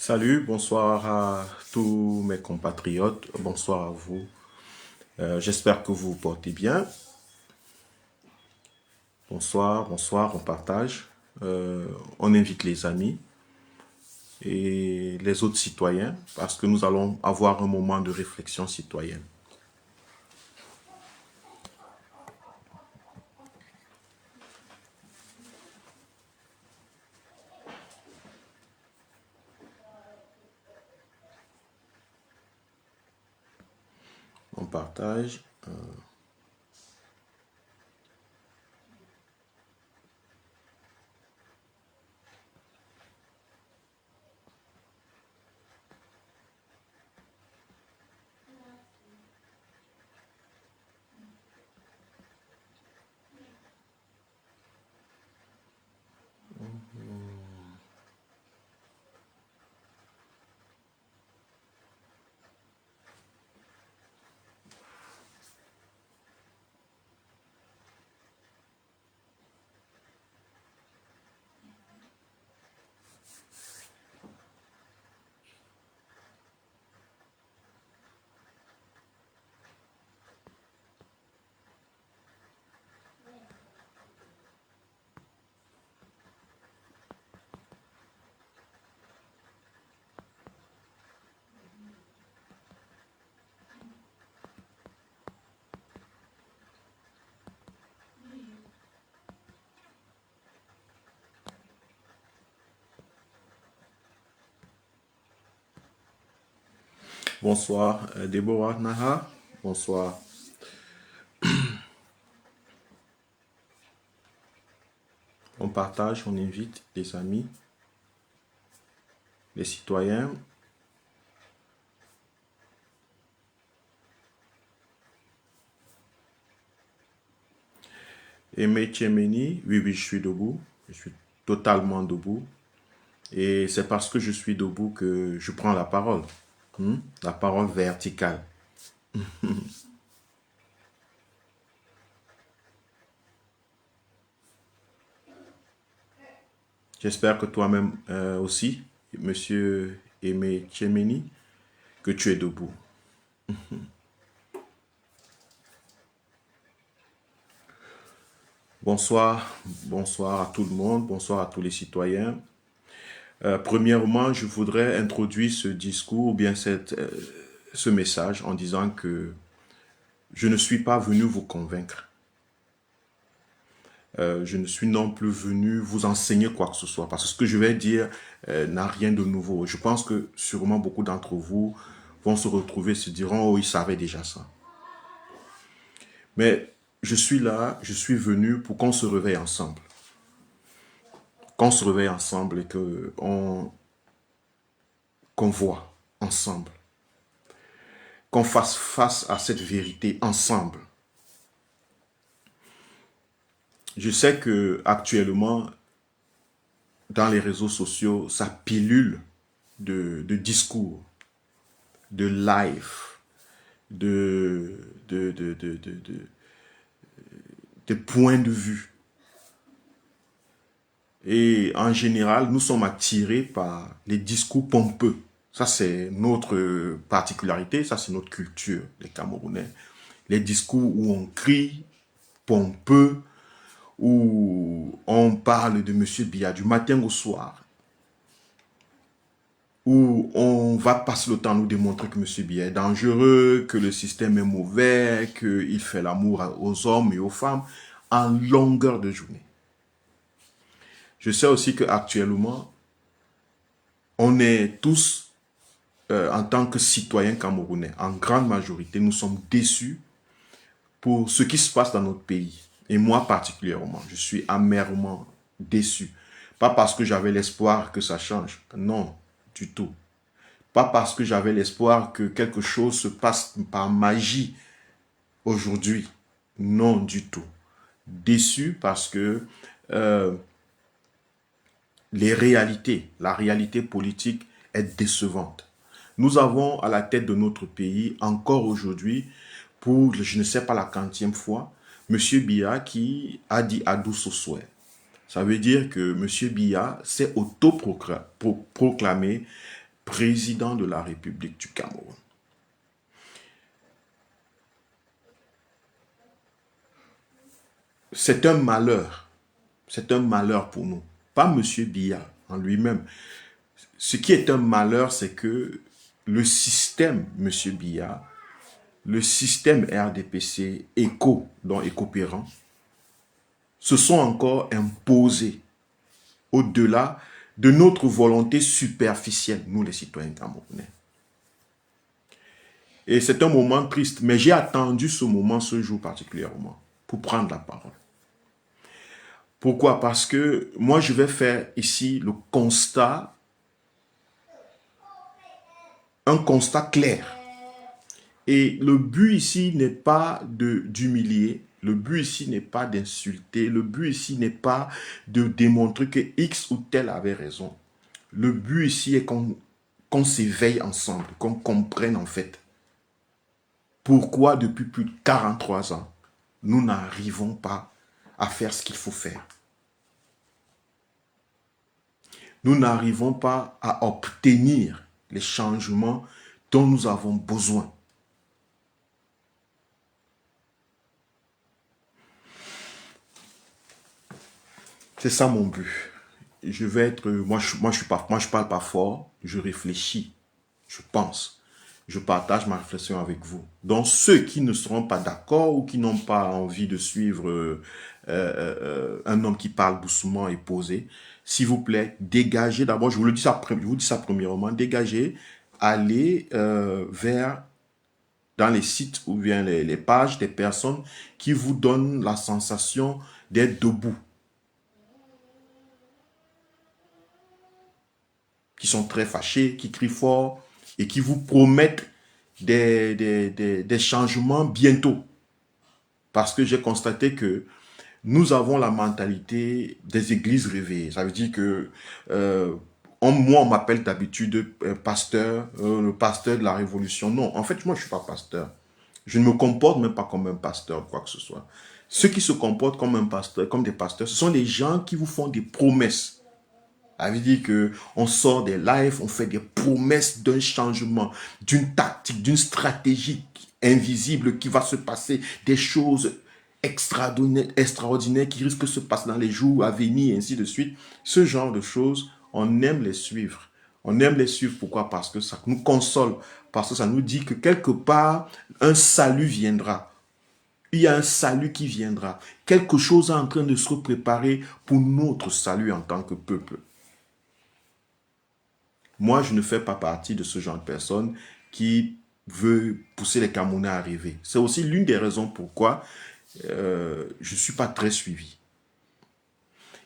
Salut, bonsoir à tous mes compatriotes, bonsoir à vous. J'espère que vous vous portez bien. Bonsoir, bonsoir, on partage. On invite les amis et les autres citoyens parce que nous allons avoir un moment de réflexion citoyenne. On partage. Bonsoir, Déborah Naha. Bonsoir. On partage, on invite les amis, les citoyens. Aimé Tchemeni, oui, oui, je suis debout. Je suis totalement debout. Et c'est parce que je suis debout que je prends la parole. La parole verticale. J'espère que toi-même aussi, monsieur Aimé Tchemeni, que tu es debout. Bonsoir, bonsoir à tout le monde, bonsoir à tous les citoyens. Premièrement, je voudrais introduire ce discours ou bien ce message en disant que je ne suis pas venu vous convaincre. Je ne suis non plus venu vous enseigner quoi que ce soit, parce que ce que je vais dire n'a rien de nouveau. Je pense que sûrement beaucoup d'entre vous vont se retrouver, se diront, oh, ils savaient déjà ça. Mais je suis là, je suis venu pour qu'on se réveille ensemble. Qu'on se réveille ensemble et qu'on voit ensemble. Qu'on fasse face à cette vérité ensemble. Je sais que actuellement, dans les réseaux sociaux, ça pilule de discours, de live, de points de vue. Et en général, nous sommes attirés par les discours pompeux. Ça, c'est notre particularité, ça, c'est notre culture, les Camerounais. Les discours où on crie, pompeux, où on parle de M. Biya du matin au soir, où on va passer le temps à nous démontrer que M. Biya est dangereux, que le système est mauvais, qu'il fait l'amour aux hommes et aux femmes en longueur de journée. Je sais aussi qu'actuellement, on est tous, en tant que citoyens camerounais, en grande majorité, nous sommes déçus pour ce qui se passe dans notre pays. Et moi particulièrement, je suis amèrement déçu. Pas parce que j'avais l'espoir que ça change, non, du tout. Pas parce que j'avais l'espoir que quelque chose se passe par magie aujourd'hui, non du tout. Déçu parce que la réalité politique est décevante. Nous avons à la tête de notre pays, encore aujourd'hui, pour je ne sais pas la quantième fois, M. Biya qui a dit à douce souhait. Ça veut dire que M. Biya s'est autoproclamé président de la République du Cameroun. C'est un malheur. C'est un malheur pour nous. Pas M. Biya en lui-même. Ce qui est un malheur, c'est que le système, M. Biya, le système RDPC, ECO, dont Écopérant, se sont encore imposés au-delà de notre volonté superficielle, nous les citoyens camerounais. Et c'est un moment triste, mais j'ai attendu ce moment, ce jour particulièrement, pour prendre la parole. Pourquoi? Parce que moi, je vais faire ici le constat, un constat clair. Et le but ici n'est pas d'humilier, le but ici n'est pas d'insulter, le but ici n'est pas de démontrer que X ou tel avait raison. Le but ici est qu'on s'éveille ensemble, qu'on comprenne en fait pourquoi depuis plus de 43 ans, nous n'arrivons pas à faire ce qu'il faut faire. Nous n'arrivons pas à obtenir les changements dont nous avons besoin. C'est ça mon but. Je vais être, moi je parle pas fort, je réfléchis, je pense, je partage ma réflexion avec vous. Donc ceux qui ne seront pas d'accord ou qui n'ont pas envie de suivre un homme qui parle doucement et posé, s'il vous plaît, dégagez d'abord, je vous dis ça premièrement, dégagez, allez vers dans les sites ou bien les pages des personnes qui vous donnent la sensation d'être debout, qui sont très fâchés, qui crient fort et qui vous promettent des changements bientôt. Parce que j'ai constaté que nous avons la mentalité des églises réveillées. Ça veut dire que moi, on m'appelle d'habitude pasteur, le pasteur de la révolution. Non, en fait, moi, je ne suis pas pasteur. Je ne me comporte même pas comme un pasteur, quoi que ce soit. Ceux qui se comportent comme un pasteur, comme des pasteurs, ce sont des gens qui vous font des promesses. Ça veut dire qu'on sort des lives, on fait des promesses d'un changement, d'une tactique, d'une stratégie invisible qui va se passer, des choses extraordinaires qui risquent de se passer dans les jours à venir, et ainsi de suite. Ce genre de choses, on aime les suivre. On aime les suivre, pourquoi? Parce que ça nous console, parce que ça nous dit que quelque part, un salut viendra. Il y a un salut qui viendra. Quelque chose est en train de se préparer pour notre salut en tant que peuple. Moi, je ne fais pas partie de ce genre de personne qui veut pousser les Camerounais à rêver. C'est aussi l'une des raisons pourquoi je ne suis pas très suivi.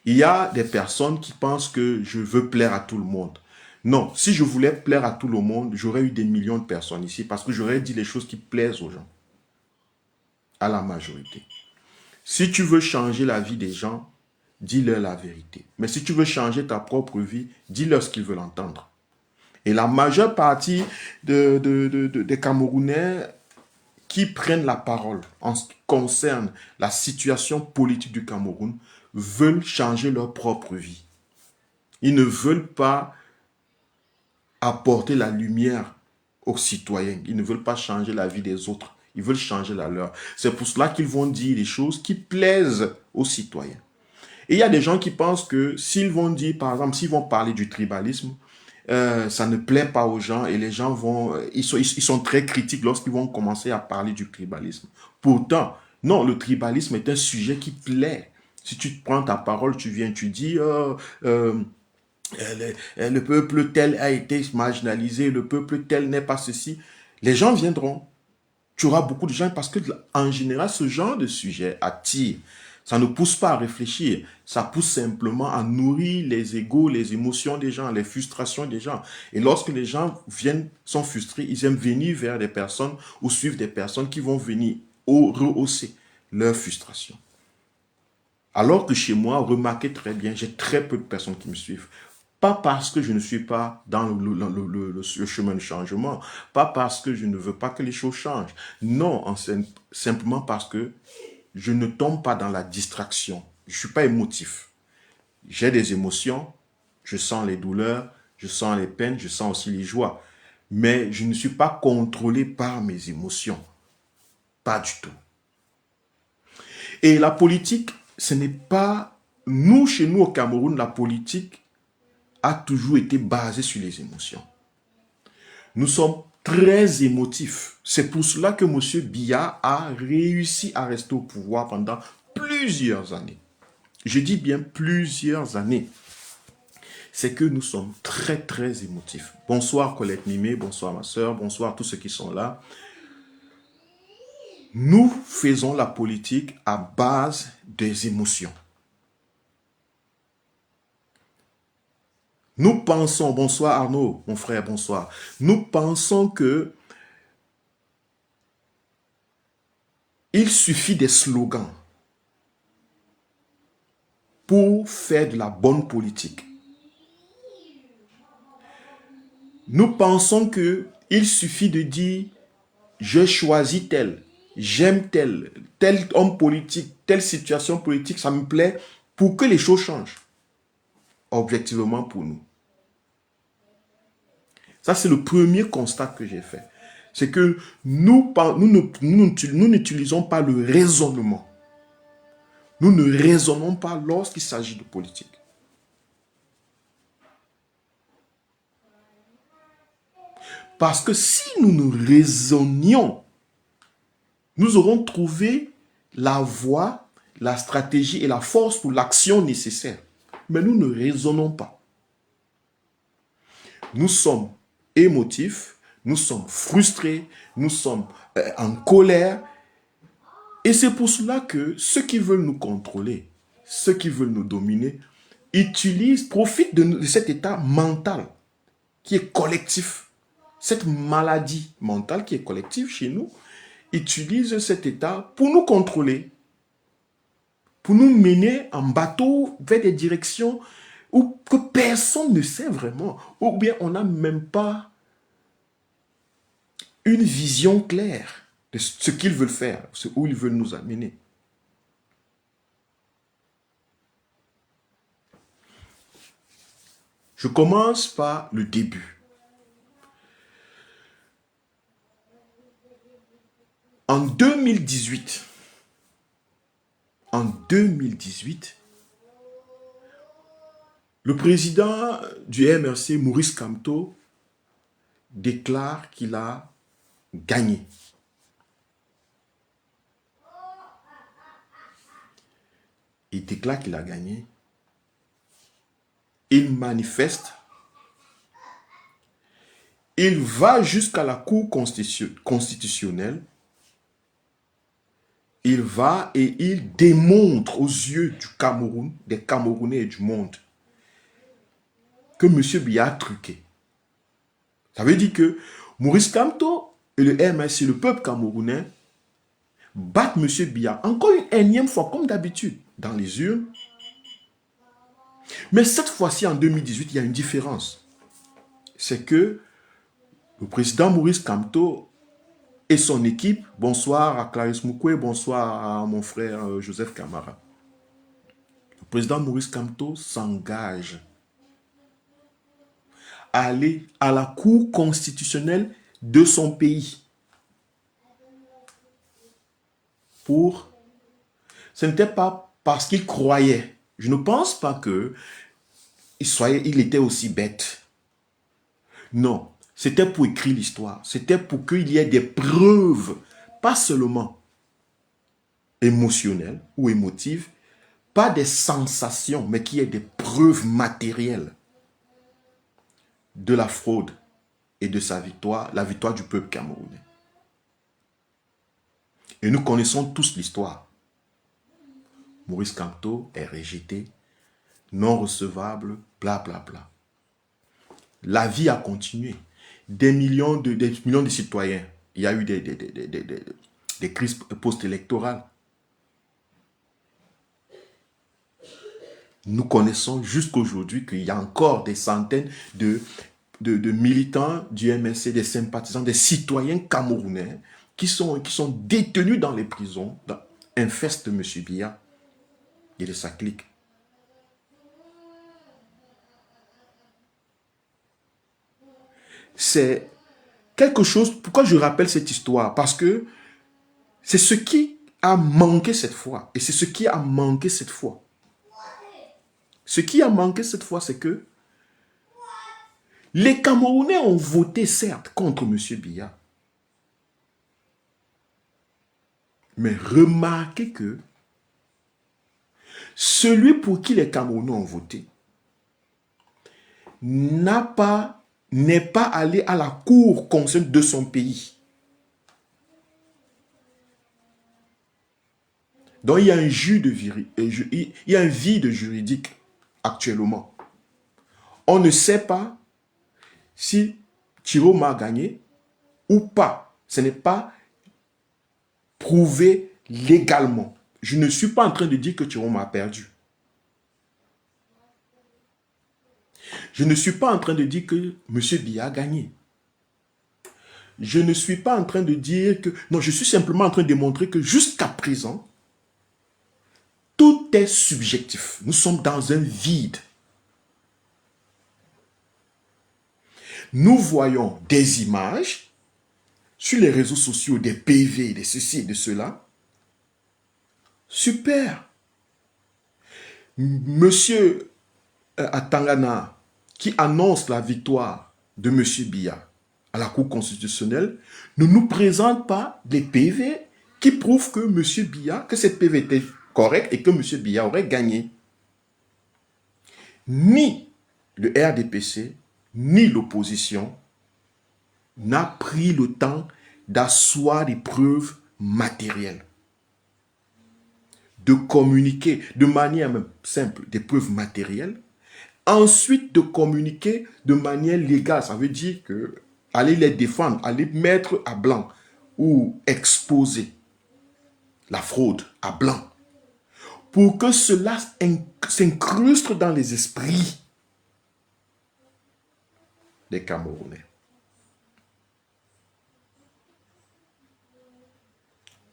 Il y a des personnes qui pensent que je veux plaire à tout le monde. Non, si je voulais plaire à tout le monde, j'aurais eu des millions de personnes ici parce que j'aurais dit les choses qui plaisent aux gens, à la majorité. Si tu veux changer la vie des gens, dis-leur la vérité. Mais si tu veux changer ta propre vie, dis-leur ce qu'ils veulent entendre. Et la majeure partie des Camerounais qui prennent la parole en ce qui concerne la situation politique du Cameroun veulent changer leur propre vie. Ils ne veulent pas apporter la lumière aux citoyens. Ils ne veulent pas changer la vie des autres. Ils veulent changer la leur. C'est pour cela qu'ils vont dire des choses qui plaisent aux citoyens. Et il y a des gens qui pensent que s'ils vont dire, par exemple, s'ils vont parler du tribalisme, ça ne plaît pas aux gens et les gens vont, ils sont très critiques lorsqu'ils vont commencer à parler du tribalisme. Pourtant, non, le tribalisme est un sujet qui plaît. Si tu prends ta parole, tu viens, tu dis, le peuple tel a été marginalisé, le peuple tel n'est pas ceci. Les gens viendront. Tu auras beaucoup de gens parce que, en général, ce genre de sujet attire. Ça ne pousse pas à réfléchir, ça pousse simplement à nourrir les égos, les émotions des gens, les frustrations des gens. Et lorsque les gens sont frustrés, ils aiment venir vers des personnes ou suivre des personnes qui vont venir rehausser leur frustration. Alors que chez moi, remarquez très bien, j'ai très peu de personnes qui me suivent. Pas parce que je ne suis pas dans le chemin de changement, pas parce que je ne veux pas que les choses changent. Non, simplement parce que je ne tombe pas dans la distraction. Je ne suis pas émotif. J'ai des émotions, je sens les douleurs, Je sens les peines, je sens aussi les joies. Mais je ne suis pas contrôlé par mes émotions. Pas du tout. Et la politique, ce n'est pas... Nous, chez nous au Cameroun, la politique a toujours été basée sur les émotions. Nous sommes très émotifs. C'est pour cela que M. Biya a réussi à rester au pouvoir pendant plusieurs années. Je dis bien plusieurs années. C'est que nous sommes très, très émotifs. Bonsoir Colette Mimé, bonsoir ma soeur, bonsoir tous ceux qui sont là. Nous faisons la politique à base des émotions. Nous pensons, bonsoir Arnaud, mon frère, bonsoir. Nous pensons que il suffit des slogans pour faire de la bonne politique. Nous pensons que il suffit de dire je choisis tel, j'aime tel homme politique, telle situation politique, ça me plaît, pour que les choses changent. Objectivement pour nous. Ça, c'est le premier constat que j'ai fait. C'est que nous n'utilisons pas le raisonnement. Nous ne raisonnons pas lorsqu'il s'agit de politique. Parce que si nous raisonnions, nous aurons trouvé la voie, la stratégie et la force pour l'action nécessaire. Mais nous ne raisonnons pas. Nous sommes émotifs, nous sommes frustrés, nous sommes en colère. Et c'est pour cela que ceux qui veulent nous contrôler, ceux qui veulent nous dominer, profitent de cet état mental qui est collectif. Cette maladie mentale qui est collective chez nous, utilise cet état pour nous contrôler, pour nous mener en bateau vers des directions où que personne ne sait vraiment, ou bien on n'a même pas une vision claire de ce qu'ils veulent faire, où ils veulent nous amener. Je commence par le début. En 2018, le président du MRC, Maurice Kamto, déclare qu'il a gagné. Il déclare qu'il a gagné. Il manifeste. Il va jusqu'à la Cour constitutionnelle. Il va et il démontre aux yeux du Cameroun, des Camerounais et du monde, que M. Biya a truqué. Ça veut dire que Maurice Kamto et le MRC, le peuple camerounais, battent M. Biya encore une énième fois, comme d'habitude, dans les urnes. Mais cette fois-ci, en 2018, il y a une différence. C'est que le président Maurice Kamto et son équipe, bonsoir à Clarisse Moukoué, bonsoir à mon frère Joseph Kamara. Le président Maurice Kamto s'engage à aller à la Cour constitutionnelle de son pays. Ce n'était pas parce qu'il croyait. Je ne pense pas qu'il était aussi bête. Non, c'était pour écrire l'histoire. C'était pour qu'il y ait des preuves, pas seulement émotionnelles ou émotives, pas des sensations, mais qu'il y ait des preuves matérielles de la fraude et de sa victoire, la victoire du peuple camerounais. Et nous connaissons tous l'histoire. Maurice Kamto est rejeté, non recevable, blablabla. Bla bla. La vie a continué. Des millions de citoyens. Il y a eu des crises post-électorales. Nous connaissons jusqu'aujourd'hui qu'il y a encore des centaines de militants du MNC, des sympathisants, des citoyens camerounais qui sont détenus dans les prisons, infestent M. Biya et de sa clique. c'est quelque chose... Pourquoi je rappelle cette histoire? Parce que c'est ce qui a manqué cette fois. Et c'est ce qui a manqué cette fois. Ce qui a manqué cette fois, c'est que les Camerounais ont voté, certes, contre M. Biya. Mais remarquez que celui pour qui les Camerounais ont voté n'est pas allé à la cour constitutionnelle de son pays. Donc il y a un vide juridique actuellement. On ne sait pas si Chiroma a gagné ou pas. Ce n'est pas prouvé légalement. Je ne suis pas en train de dire que Chiroma a perdu. Je ne suis pas en train de dire que M. Biya a gagné. Je ne suis pas en train de dire que... Non, je suis simplement en train de démontrer que jusqu'à présent, tout est subjectif. Nous sommes dans un vide. Nous voyons des images sur les réseaux sociaux, des PV, de ceci et de cela. Super. Monsieur Atangana, qui annonce la victoire de M. Biya à la Cour constitutionnelle, ne nous présente pas des PV qui prouvent que M. Biya, que cette PV était correcte et que M. Biya aurait gagné. Ni le RDPC, ni l'opposition n'a pris le temps d'asseoir des preuves matérielles, de communiquer de manière même simple des preuves matérielles, ensuite de communiquer de manière légale. Ça veut dire que aller les défendre, aller mettre à blanc ou exposer la fraude à blanc pour que cela s'incruste dans les esprits des Camerounais.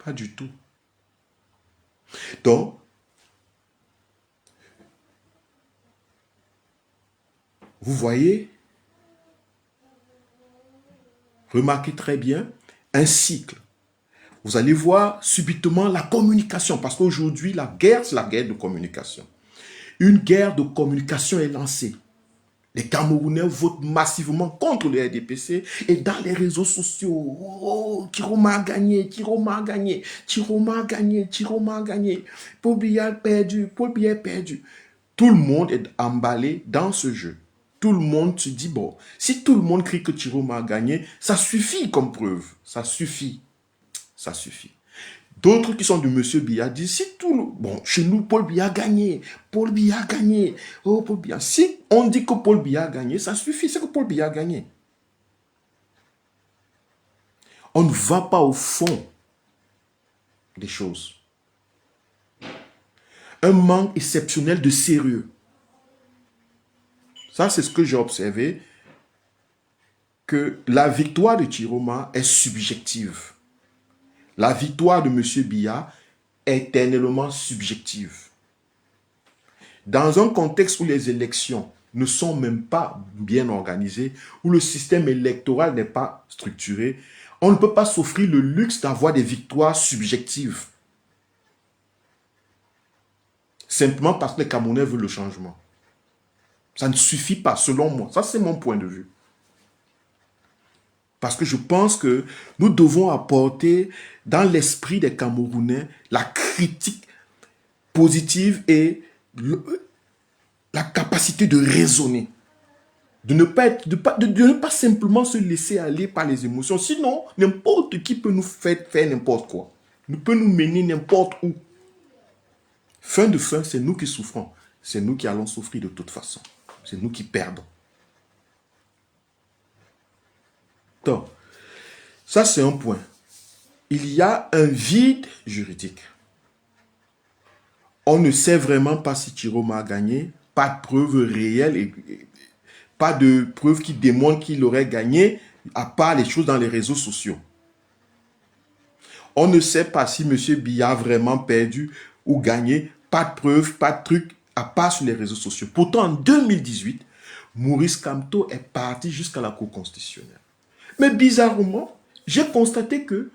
Pas du tout. Donc, vous voyez, remarquez très bien, un cycle. Vous allez voir subitement la communication, parce qu'aujourd'hui, la guerre, c'est la guerre de communication. Une guerre de communication est lancée. Les Camerounais votent massivement contre le RDPC et dans les réseaux sociaux. Oh, Chiroma a gagné, Chiroma a gagné, Chiroma a gagné, Chiroma a gagné. Paul Biya a perdu, Paul Biya a perdu. Tout le monde est emballé dans ce jeu. Tout le monde se dit, bon, si tout le monde crie que Chiroma a gagné, ça suffit comme preuve. Ça suffit. Ça suffit. D'autres qui sont de M. Biya disent, si tout le... Bon, chez nous, Paul Biya a gagné. Paul Biya a gagné. Oh, Paul Biya. Si on dit que Paul Biya a gagné, ça suffit. C'est que Paul Biya a gagné. On ne va pas au fond des choses. Un manque exceptionnel de sérieux. Ça, c'est ce que j'ai observé, que la victoire de Chiroma est subjective. La victoire de M. Biya est éternellement subjective. Dans un contexte où les élections ne sont même pas bien organisées, où le système électoral n'est pas structuré, on ne peut pas s'offrir le luxe d'avoir des victoires subjectives. Simplement parce que les Camerounais veulent le changement. Ça ne suffit pas, selon moi. Ça, c'est mon point de vue. Parce que je pense que nous devons apporter dans l'esprit des Camerounais la critique positive et la capacité de raisonner. De ne pas simplement se laisser aller par les émotions. Sinon, n'importe qui peut nous faire n'importe quoi. Nous peut nous mener n'importe où. Fin de fin, c'est nous qui souffrons. C'est nous qui allons souffrir de toute façon. C'est nous qui perdons. Donc, ça c'est un point. Il y a un vide juridique. On ne sait vraiment pas si Chiroma a gagné. Pas de preuves réelles et pas de preuves qui démontrent qu'il aurait gagné, à part les choses dans les réseaux sociaux. On ne sait pas si M. Biya a vraiment perdu ou gagné. Pas de preuves, pas de trucs, à part sur les réseaux sociaux. Pourtant, en 2018, Maurice Kamto est parti jusqu'à la Cour constitutionnelle. Mais bizarrement, j'ai constaté que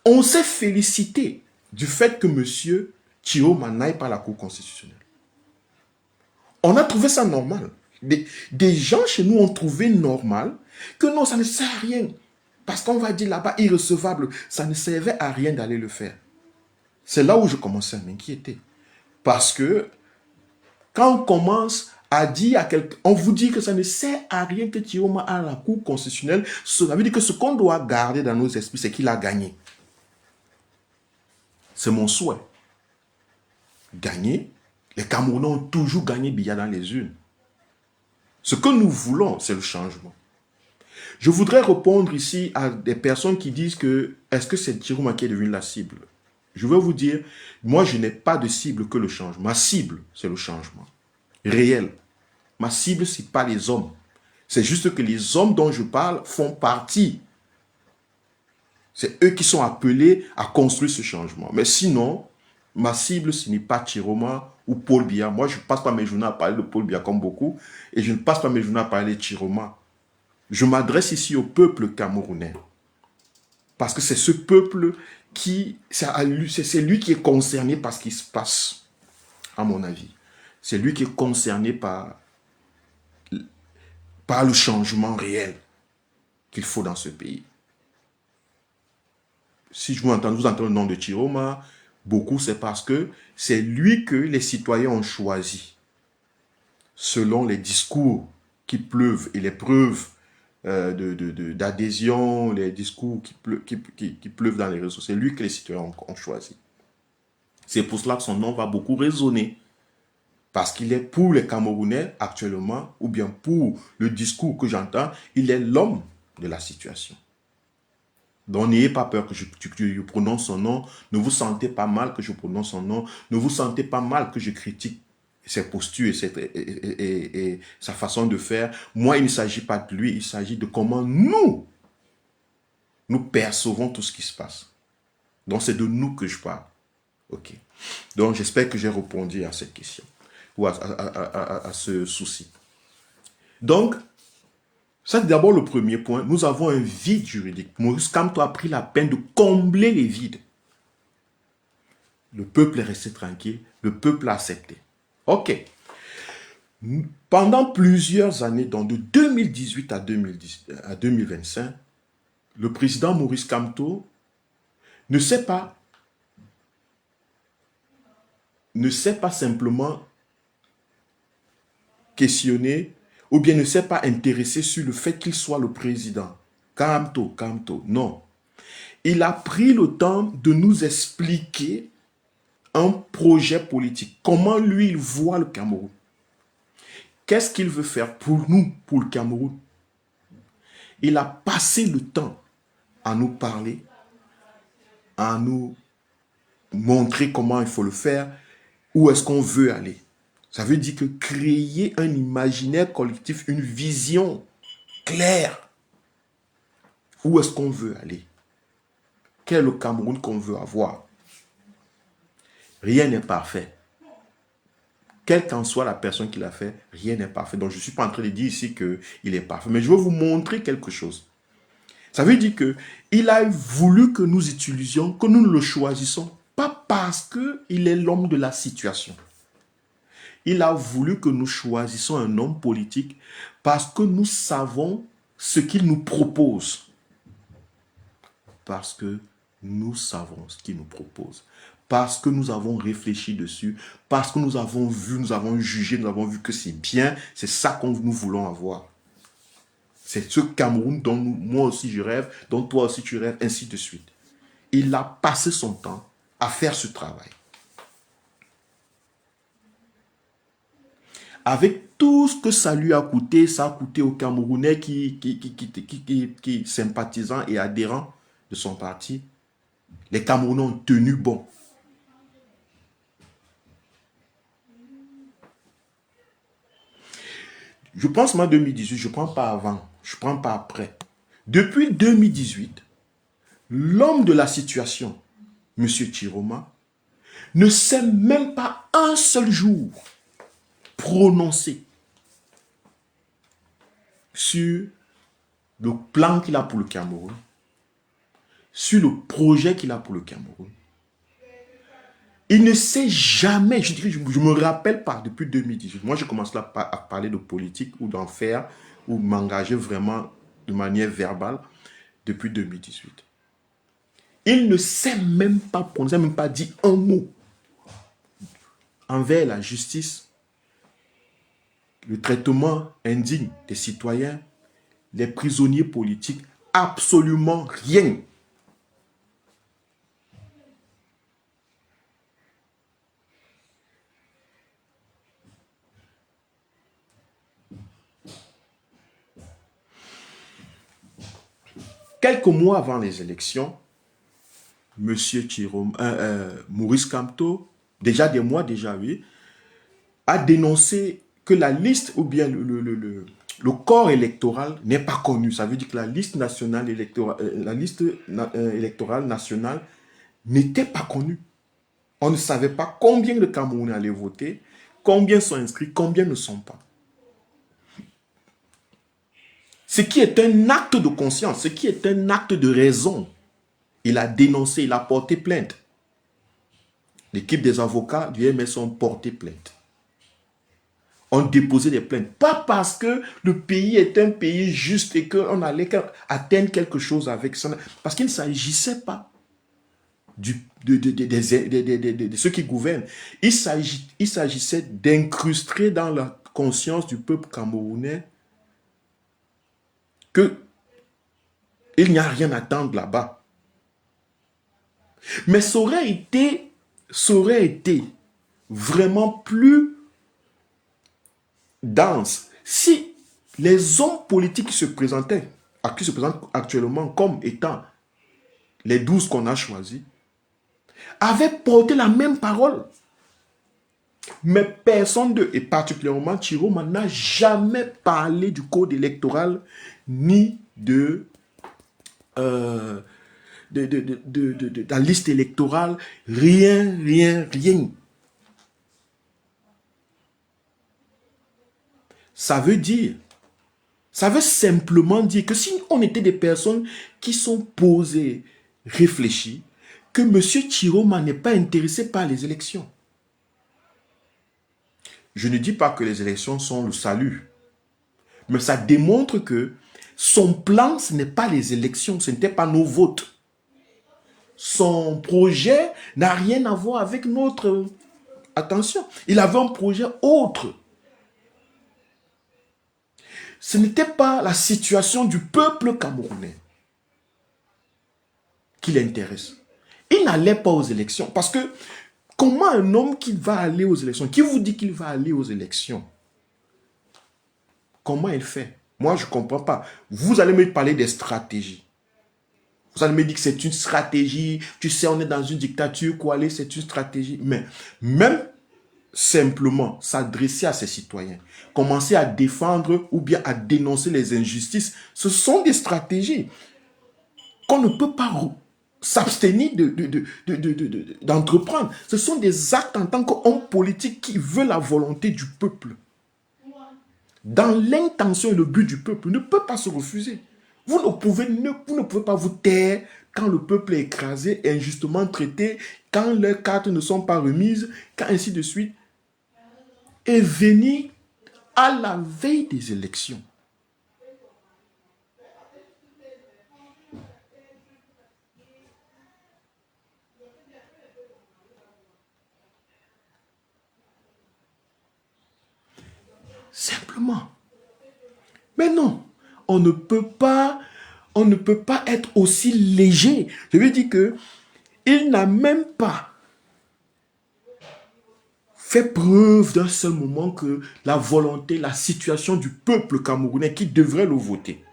on s'est félicité du fait que M. Chiroma n'aille pas à la Cour constitutionnelle. On a trouvé ça normal. Des gens chez nous ont trouvé normal que non, ça ne sert à rien. Parce qu'on va dire là-bas irrecevable, ça ne servait à rien d'aller le faire. C'est là où je commençais à m'inquiéter. Parce que quand on commence à dire à quelqu'un, on vous dit que ça ne sert à rien que Chiroma aille à la Cour constitutionnelle, ça veut dire que ce qu'on doit garder dans nos esprits, c'est qu'il a gagné. C'est mon souhait. Gagner. Les Camerounais ont toujours gagné Biya dans les urnes. Ce que nous voulons, c'est le changement. Je voudrais répondre ici à des personnes qui disent que est-ce que c'est Chiroma qui est devenu la cible? Je veux vous dire, moi je n'ai pas de cible que le changement. Ma cible, c'est le changement. Réel. Ma cible, ce n'est pas les hommes. C'est juste que les hommes dont je parle font partie. C'est eux qui sont appelés à construire ce changement. Mais sinon, ma cible, ce n'est pas Chiroma ou Paul Biya. Moi, je ne passe pas mes journées à parler de Paul Biya comme beaucoup. Et je ne passe pas mes journées à parler de Chiroma. Je m'adresse ici au peuple camerounais. Parce que c'est ce peuple qui... C'est lui qui est concerné par ce qui se passe, à mon avis. C'est lui qui est concerné par le changement réel qu'il faut dans ce pays. Si vous entendez le nom de Chiroma, beaucoup c'est parce que c'est lui que les citoyens ont choisi. Selon les discours qui pleuvent et les preuves d'adhésion, les discours qui pleuvent dans les réseaux, c'est lui que les citoyens ont choisi. C'est pour cela que son nom va beaucoup résonner. Parce qu'il est pour les Camerounais actuellement, ou bien pour le discours que j'entends, il est l'homme de la situation. Donc n'ayez pas peur que je prononce son nom, ne vous sentez pas mal que je prononce son nom, ne vous sentez pas mal que je critique ses postures et sa façon de faire. Moi, il ne s'agit pas de lui, il s'agit de comment nous percevons tout ce qui se passe. Donc c'est de nous que je parle. Ok. Donc j'espère que j'ai répondu à cette question, ou à ce souci. Donc, ça, c'est d'abord le premier point. Nous avons un vide juridique. Maurice Kamto a pris la peine de combler les vides. Le peuple est resté tranquille. Le peuple a accepté. Ok. Pendant plusieurs années, donc de 2018 à 2025, le président Maurice Kamto ne s'est pas simplement questionné ou bien ne s'est pas intéressé sur le fait qu'il soit le président. Kamto, non. Il a pris le temps de nous expliquer un projet politique. Comment lui, il voit le Cameroun. Qu'est-ce qu'il veut faire pour nous, pour le Cameroun. Il a passé le temps à nous parler, à nous montrer comment il faut le faire, où est-ce qu'on veut aller. Ça veut dire que créer un imaginaire collectif, une vision claire. Où est-ce qu'on veut aller? Quel est le Cameroun qu'on veut avoir? Rien n'est parfait. Quelle qu'en soit la personne qui l'a fait, rien n'est parfait. Donc je ne suis pas en train de dire ici qu'il est parfait. Mais je veux vous montrer quelque chose. Ça veut dire qu'il a voulu que nous utilisions, que nous le choisissons, pas parce qu'il est l'homme de la situation. Il a voulu que nous choisissions un homme politique parce que nous savons ce qu'il nous propose. Parce que nous savons ce qu'il nous propose. Parce que nous avons réfléchi dessus. Parce que nous avons vu, nous avons jugé, nous avons vu que c'est bien. C'est ça que nous voulons avoir. C'est ce Cameroun dont moi aussi je rêve, dont toi aussi tu rêves, ainsi de suite. Il a passé son temps à faire ce travail. Avec tout ce que ça lui a coûté, ça a coûté aux Camerounais qui sympathisants et adhérents de son parti. Les Camerounais ont tenu bon. Je pense moi 2018, je ne prends pas avant, je ne prends pas après. Depuis 2018, l'homme de la situation, M. Chiroma, ne s'est même pas un seul jour prononcé sur le plan qu'il a pour le Cameroun, sur le projet qu'il a pour le Cameroun. Il ne sait jamais, je me rappelle pas, depuis 2018, moi je commence là à parler de politique ou d'en faire, ou m'engager vraiment de manière verbale depuis 2018. Il ne sait même pas prononcer, même pas dit un mot envers la justice, le traitement indigne des citoyens, les prisonniers politiques, absolument rien. Quelques mois avant les élections, M. Maurice Kamto, déjà des mois déjà, oui, a dénoncé que la liste ou bien le corps électoral n'est pas connu. Ça veut dire que la liste nationale électorale nationale n'était pas connue. On ne savait pas combien de Camerounais allaient voter, combien sont inscrits, combien ne sont pas. Ce qui est un acte de conscience, ce qui est un acte de raison. Il a dénoncé, il a porté plainte. L'équipe des avocats du MS ont porté plainte. Ont déposé des plaintes. Pas parce que le pays est un pays juste et qu'on allait atteindre quelque chose avec ça. Parce qu'il ne s'agissait pas de ceux qui gouvernent. Il s'agissait d'incruster dans la conscience du peuple camerounais qu'il n'y a rien à attendre là-bas. Mais ça aurait été vraiment plus dense si les hommes politiques qui se présentent actuellement comme étant les 12 qu'on a choisis, avaient porté la même parole. Mais personne d'eux, et particulièrement Chiroma, n'a jamais parlé du code électoral ni de la liste électorale. Rien. Ça veut simplement dire que si on était des personnes qui sont posées, réfléchies, que M. Chiroma n'est pas intéressé par les élections. Je ne dis pas que les élections sont le salut, mais ça démontre que son plan, ce n'est pas les élections, ce n'était pas nos votes. Son projet n'a rien à voir avec notre... Attention, il avait un projet autre. Ce n'était pas la situation du peuple camerounais qui l'intéresse. Il n'allait pas aux élections parce que comment un homme qui va aller aux élections, qui vous dit qu'il va aller aux élections, comment il fait? Moi, je ne comprends pas. Vous allez me parler des stratégies. Vous allez me dire que c'est une stratégie. Tu sais, on est dans une dictature, quoi aller, c'est une stratégie. Mais même simplement s'adresser à ses citoyens, commencer à défendre ou bien à dénoncer les injustices, ce sont des stratégies qu'on ne peut pas s'abstenir d'entreprendre. Ce sont des actes en tant qu'homme politique qui veut la volonté du peuple. Dans l'intention et le but du peuple, ne peut pas se refuser. Vous ne pouvez pas vous taire quand le peuple est écrasé, injustement traité, quand leurs cartes ne sont pas remises, quand ainsi de suite. Et venir à la veille des élections. Simplement. Mais non, on ne peut pas être aussi léger. Je veux dire que il n'a même pas fait preuve d'un seul moment que la volonté, la situation du peuple camerounais qui devrait le voter.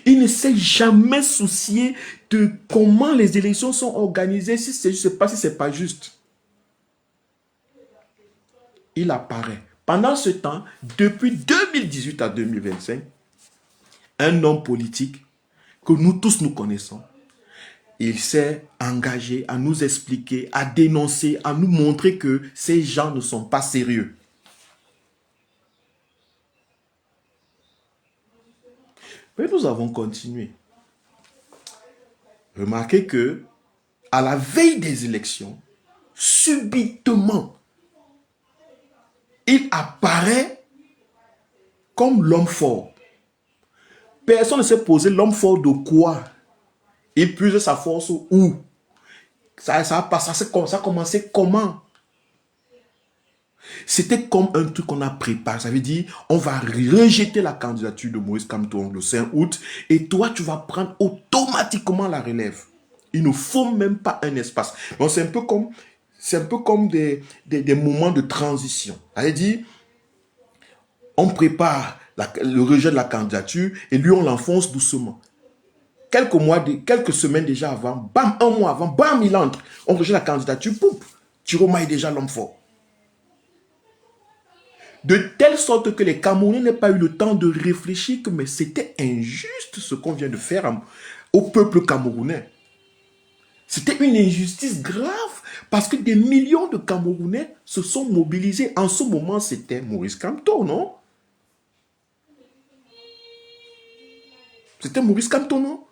Il ne s'est jamais soucié de comment les élections sont organisées, si c'est, je ne sais pas si c'est pas juste. Il apparaît. Pendant ce temps, depuis 2018 à 2025, un homme politique que nous tous nous connaissons, il s'est engagé à nous expliquer, à dénoncer, à nous montrer que ces gens ne sont pas sérieux. Mais nous avons continué. Remarquez que, à la veille des élections, subitement, il apparaît comme l'homme fort. Personne ne s'est posé l'homme fort de quoi? Il puise sa force où? Ça a commencé comment? C'était comme un truc qu'on a préparé. Ça veut dire, on va rejeter la candidature de Maurice Kamto le 5 août et toi, tu vas prendre automatiquement la relève. Il ne faut même pas un espace. Donc, c'est un peu comme des moments de transition. Ça veut dire, on prépare le rejet de la candidature et lui, on l'enfonce doucement. Quelques semaines déjà avant, bam, un mois avant, bam, il entre. On rejette la candidature, pouf, Chiroma est déjà l'homme fort. De telle sorte que les Camerounais n'aient pas eu le temps de réfléchir que mais c'était injuste ce qu'on vient de faire au peuple camerounais. C'était une injustice grave parce que des millions de Camerounais se sont mobilisés. En ce moment, c'était Maurice Kamto, non? C'était Maurice Kamto, non?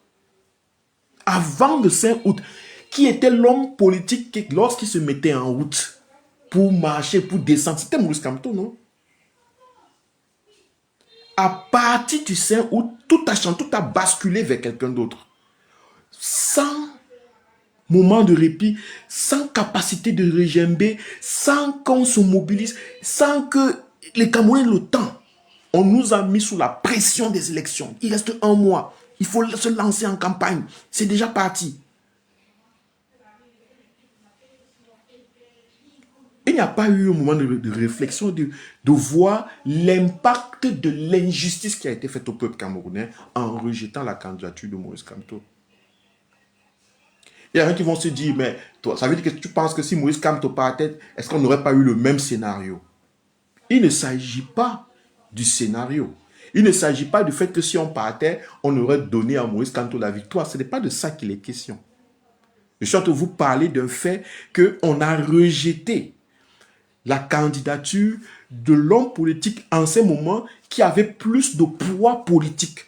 Avant le 5 août, qui était l'homme politique qui, lorsqu'il se mettait en route pour marcher, pour descendre, c'était Maurice Kamto, non? À partir du 5 août, tout a basculé vers quelqu'un d'autre. Sans moment de répit, sans capacité de régember, sans qu'on se mobilise, sans que les Camerounais aient le temps. On nous a mis sous la pression des élections. Il reste un mois. Il faut se lancer en campagne. C'est déjà parti. Il n'y a pas eu un moment de réflexion, de voir l'impact de l'injustice qui a été faite au peuple camerounais en rejetant la candidature de Maurice Kamto. Il y a gens qui vont se dire, mais toi, ça veut dire que tu penses que si Maurice Kamto partait, est-ce qu'on n'aurait pas eu le même scénario? Il ne s'agit pas du scénario. Il ne s'agit pas du fait que si on partait, on aurait donné à Maurice Kamto la victoire. Ce n'est pas de ça qu'il est question. Je suis en train de vous parler d'un fait qu'on a rejeté la candidature de l'homme politique en ce moment qui avait plus de poids politique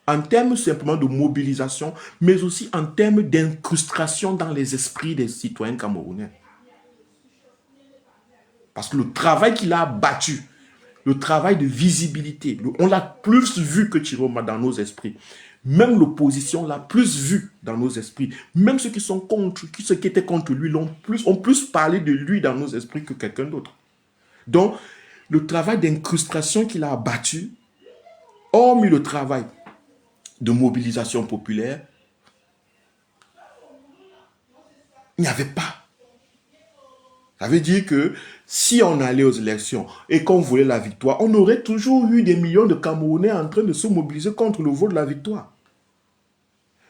en termes simplement de mobilisation, mais aussi en termes d'incrustation dans les esprits des citoyens camerounais. Parce que le travail qu'il a abattu, le travail de visibilité, on l'a plus vu que Chiroma dans nos esprits. Même l'opposition l'a plus vu dans nos esprits. Même ceux qui sont contre, ceux qui étaient contre lui, ont plus parlé de lui dans nos esprits que quelqu'un d'autre. Donc, le travail d'incrustation qu'il a abattu, hormis le travail de mobilisation populaire, il n'y avait pas. Ça veut dire que si on allait aux élections et qu'on voulait la victoire, on aurait toujours eu des millions de Camerounais en train de se mobiliser contre le vote de la victoire.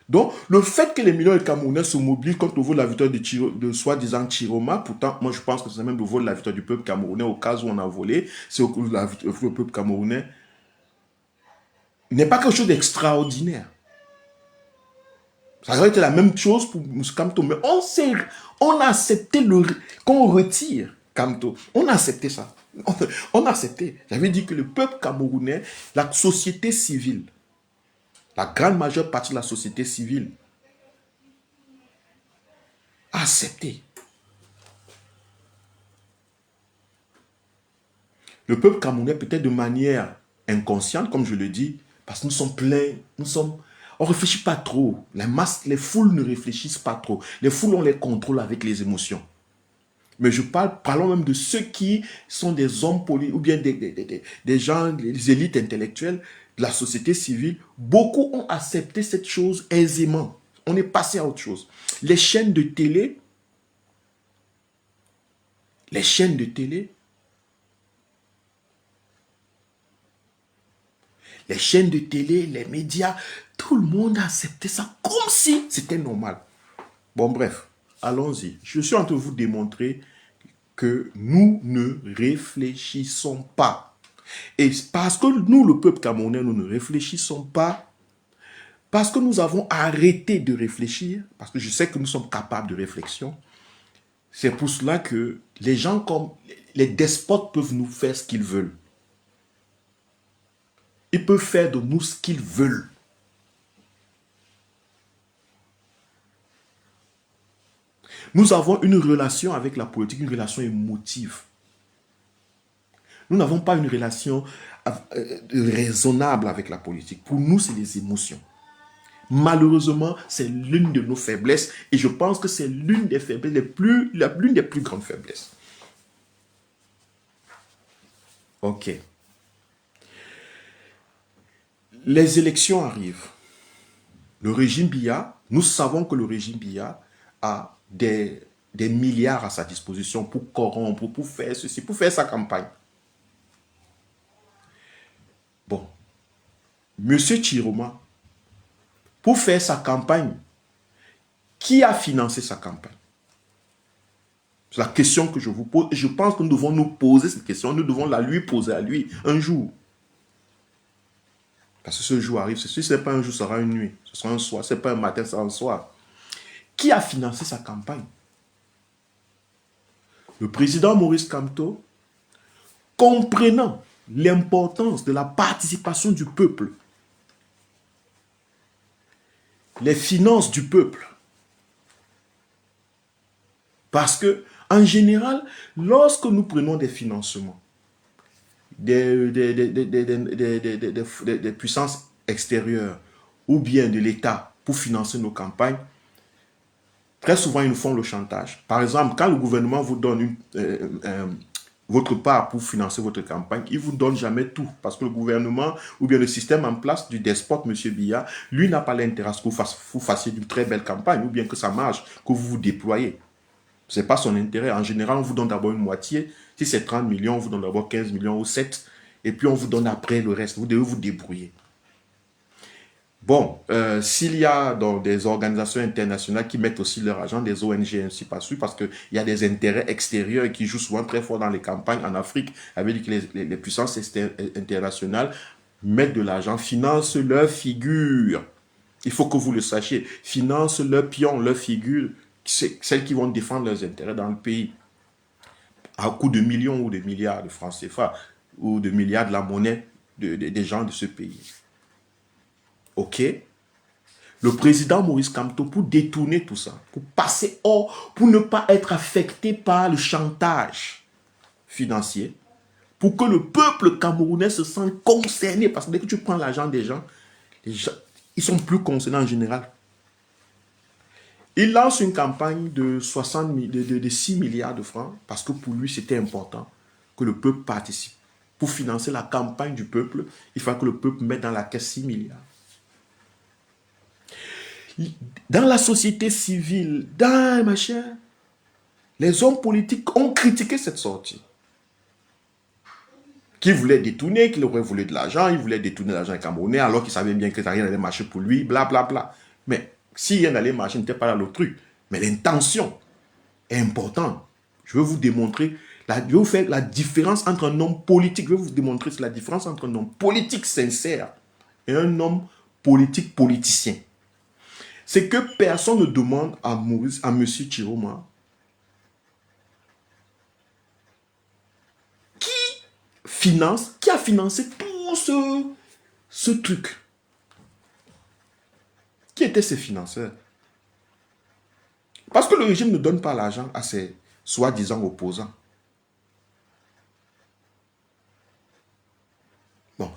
Donc, le fait que les millions de Camerounais se mobilisent contre le vote de la victoire de soi-disant Chiroma, pourtant, moi je pense que c'est même le vote de la victoire du peuple camerounais, au cas où on a volé, c'est le peuple camerounais, n'est pas quelque chose d'extraordinaire. Ça aurait été la même chose pour M. Kamto, mais on a accepté qu'on retire Kamto. On a accepté ça. On a accepté. J'avais dit que le peuple camerounais, la société civile, la grande majeure partie de la société civile a accepté. Le peuple camerounais, peut-être de manière inconsciente, comme je le dis, parce que nous sommes pleins, on ne réfléchit pas trop. Les foules ne réfléchissent pas trop. Les foules, on les contrôle avec les émotions. Mais parlons même de ceux qui sont des hommes politiques ou bien des gens, des élites intellectuelles de la société civile. Beaucoup ont accepté cette chose aisément. On est passé à autre chose. Les chaînes de télé, les médias, tout le monde a accepté ça comme si c'était normal. Bon, bref, allons-y. Je suis en train de vous démontrer que nous ne réfléchissons pas. Et parce que nous, le peuple camerounais, nous ne réfléchissons pas, Parce que nous avons arrêté de réfléchir, parce que je sais que nous sommes capables de réflexion, c'est pour cela que les gens comme les despotes peuvent nous faire ce qu'ils veulent. Ils peuvent faire de nous ce qu'ils veulent. Nous avons une relation avec la politique, une relation émotive. Nous n'avons pas une relation raisonnable avec la politique. Pour nous, c'est les émotions. Malheureusement, c'est l'une de nos faiblesses et je pense que c'est l'une des faiblesses l'une des plus grandes faiblesses. Ok. Les élections arrivent. Le régime Biya, nous savons que le régime Biya a des milliards à sa disposition pour corrompre, pour faire ceci, pour faire sa campagne. Bon. Monsieur Chiroma, pour faire sa campagne, qui a financé sa campagne? C'est la question que je vous pose. Je pense que nous devons nous poser cette question. Nous devons la lui poser à lui un jour. Parce que ce jour arrive. Si ce n'est pas un jour, ce sera une nuit. Ce sera un soir. Ce n'est pas un matin, ce sera un soir. Qui a financé sa campagne? Le président Maurice Kamto, comprenant l'importance de la participation du peuple, les finances du peuple. Parce que, en général, lorsque nous prenons des financements, des puissances extérieures ou bien de l'État pour financer nos campagnes, très souvent, ils nous font le chantage. Par exemple, quand le gouvernement vous donne votre part pour financer votre campagne, il ne vous donne jamais tout. Parce que le gouvernement ou bien le système en place du despote, M. Biya, lui n'a pas l'intérêt à ce que vous fassiez une très belle campagne ou bien que ça marche, que vous vous déployez. Ce n'est pas son intérêt. En général, on vous donne d'abord une moitié. Si c'est 30 millions, on vous donne d'abord 15 millions ou 7. Et puis, on vous donne après le reste. Vous devez vous débrouiller. Bon, s'il y a donc des organisations internationales qui mettent aussi leur argent, des ONG ainsi par suite, parce qu'il y a des intérêts extérieurs qui jouent souvent très fort dans les campagnes en Afrique, avec les puissances internationales mettent de l'argent, financent leur figure. Il faut que vous le sachiez. Financent leur pion, leur figure, celles qui vont défendre leurs intérêts dans le pays, à coût de millions ou de milliards de francs CFA, ou de milliards de la monnaie des gens de ce pays. Ok? Le président Maurice Kamto, pour détourner tout ça, pour passer hors, pour ne pas être affecté par le chantage financier, pour que le peuple camerounais se sente concerné, parce que dès que tu prends l'argent des gens, ils sont plus concernés en général. Il lance une campagne de 6 milliards de francs, parce que pour lui, c'était important que le peuple participe. Pour financer la campagne du peuple, il faut que le peuple mette dans la caisse 6 milliards. Dans la société civile, dans machin, les hommes politiques ont critiqué cette sortie. Qui voulait détourner, qui aurait voulu de l'argent, il voulait détourner l'argent camerounais alors qu'il savait bien que rien n'allait marcher pour lui, blablabla. Bla bla. Mais si rien n'allait marcher, n'était pas là le truc. Mais l'intention est importante. Je vais vous démontrer, je vais vous faire la différence entre un homme politique, je vais vous démontrer la différence entre un homme politique sincère et un homme politique politicien. C'est que personne ne demande à M. Chiroma qui a financé tout ce truc. Qui étaient ces financeurs? Parce que le régime ne donne pas l'argent à ses soi-disant opposants. Bon.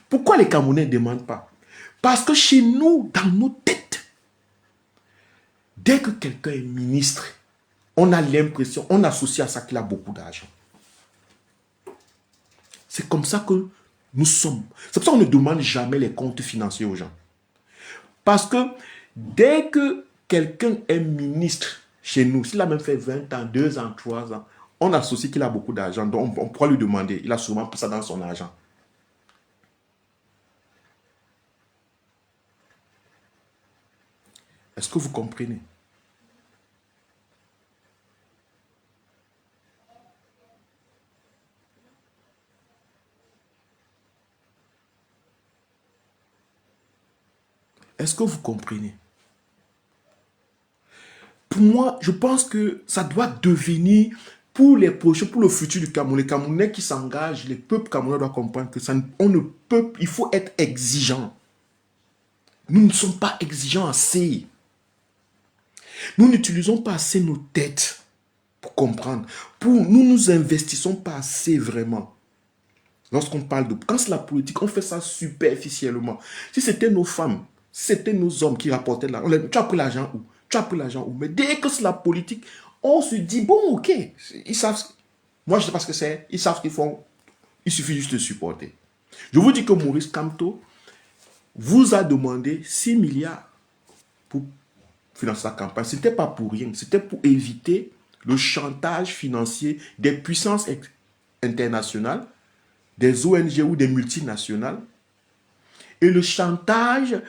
Pourquoi les Camerounais ne demandent pas? Parce que chez nous, dans nos têtes, dès que quelqu'un est ministre, on a l'impression, on associe à ça qu'il a beaucoup d'argent. C'est comme ça que nous sommes. C'est pour ça qu'on ne demande jamais les comptes financiers aux gens. Parce que dès que quelqu'un est ministre chez nous, s'il a même fait 20 ans, 2 ans, 3 ans, on associe qu'il a beaucoup d'argent. Donc on pourra lui demander. Il a souvent ça dans son argent. Est-ce que vous comprenez? Est-ce que vous comprenez? Pour moi, je pense que ça doit devenir, pour les prochains, pour le futur du Cameroun, les Camerounais qui s'engagent, les peuples camerounais doivent comprendre que ça, on ne peut, il faut être exigeant. Nous ne sommes pas exigeants assez. Nous n'utilisons pas assez nos têtes pour comprendre. Nous nous investissons pas assez vraiment. Lorsqu'on parle de... Quand c'est la politique, on fait ça superficiellement. Si c'était nos femmes, si c'était nos hommes qui rapportaient l'argent, tu as pris l'argent où? Tu as pris l'argent où? Mais dès que c'est la politique, on se dit, bon, ok, ils savent... Moi, je ne sais pas ce que c'est. Ils savent ce qu'ils font. Il suffit juste de supporter. Je vous dis que Maurice Kamto vous a demandé 6 milliards pour financer sa campagne. Ce n'était pas pour rien. C'était pour éviter le chantage financier des puissances internationales, des ONG ou des multinationales, et le chantage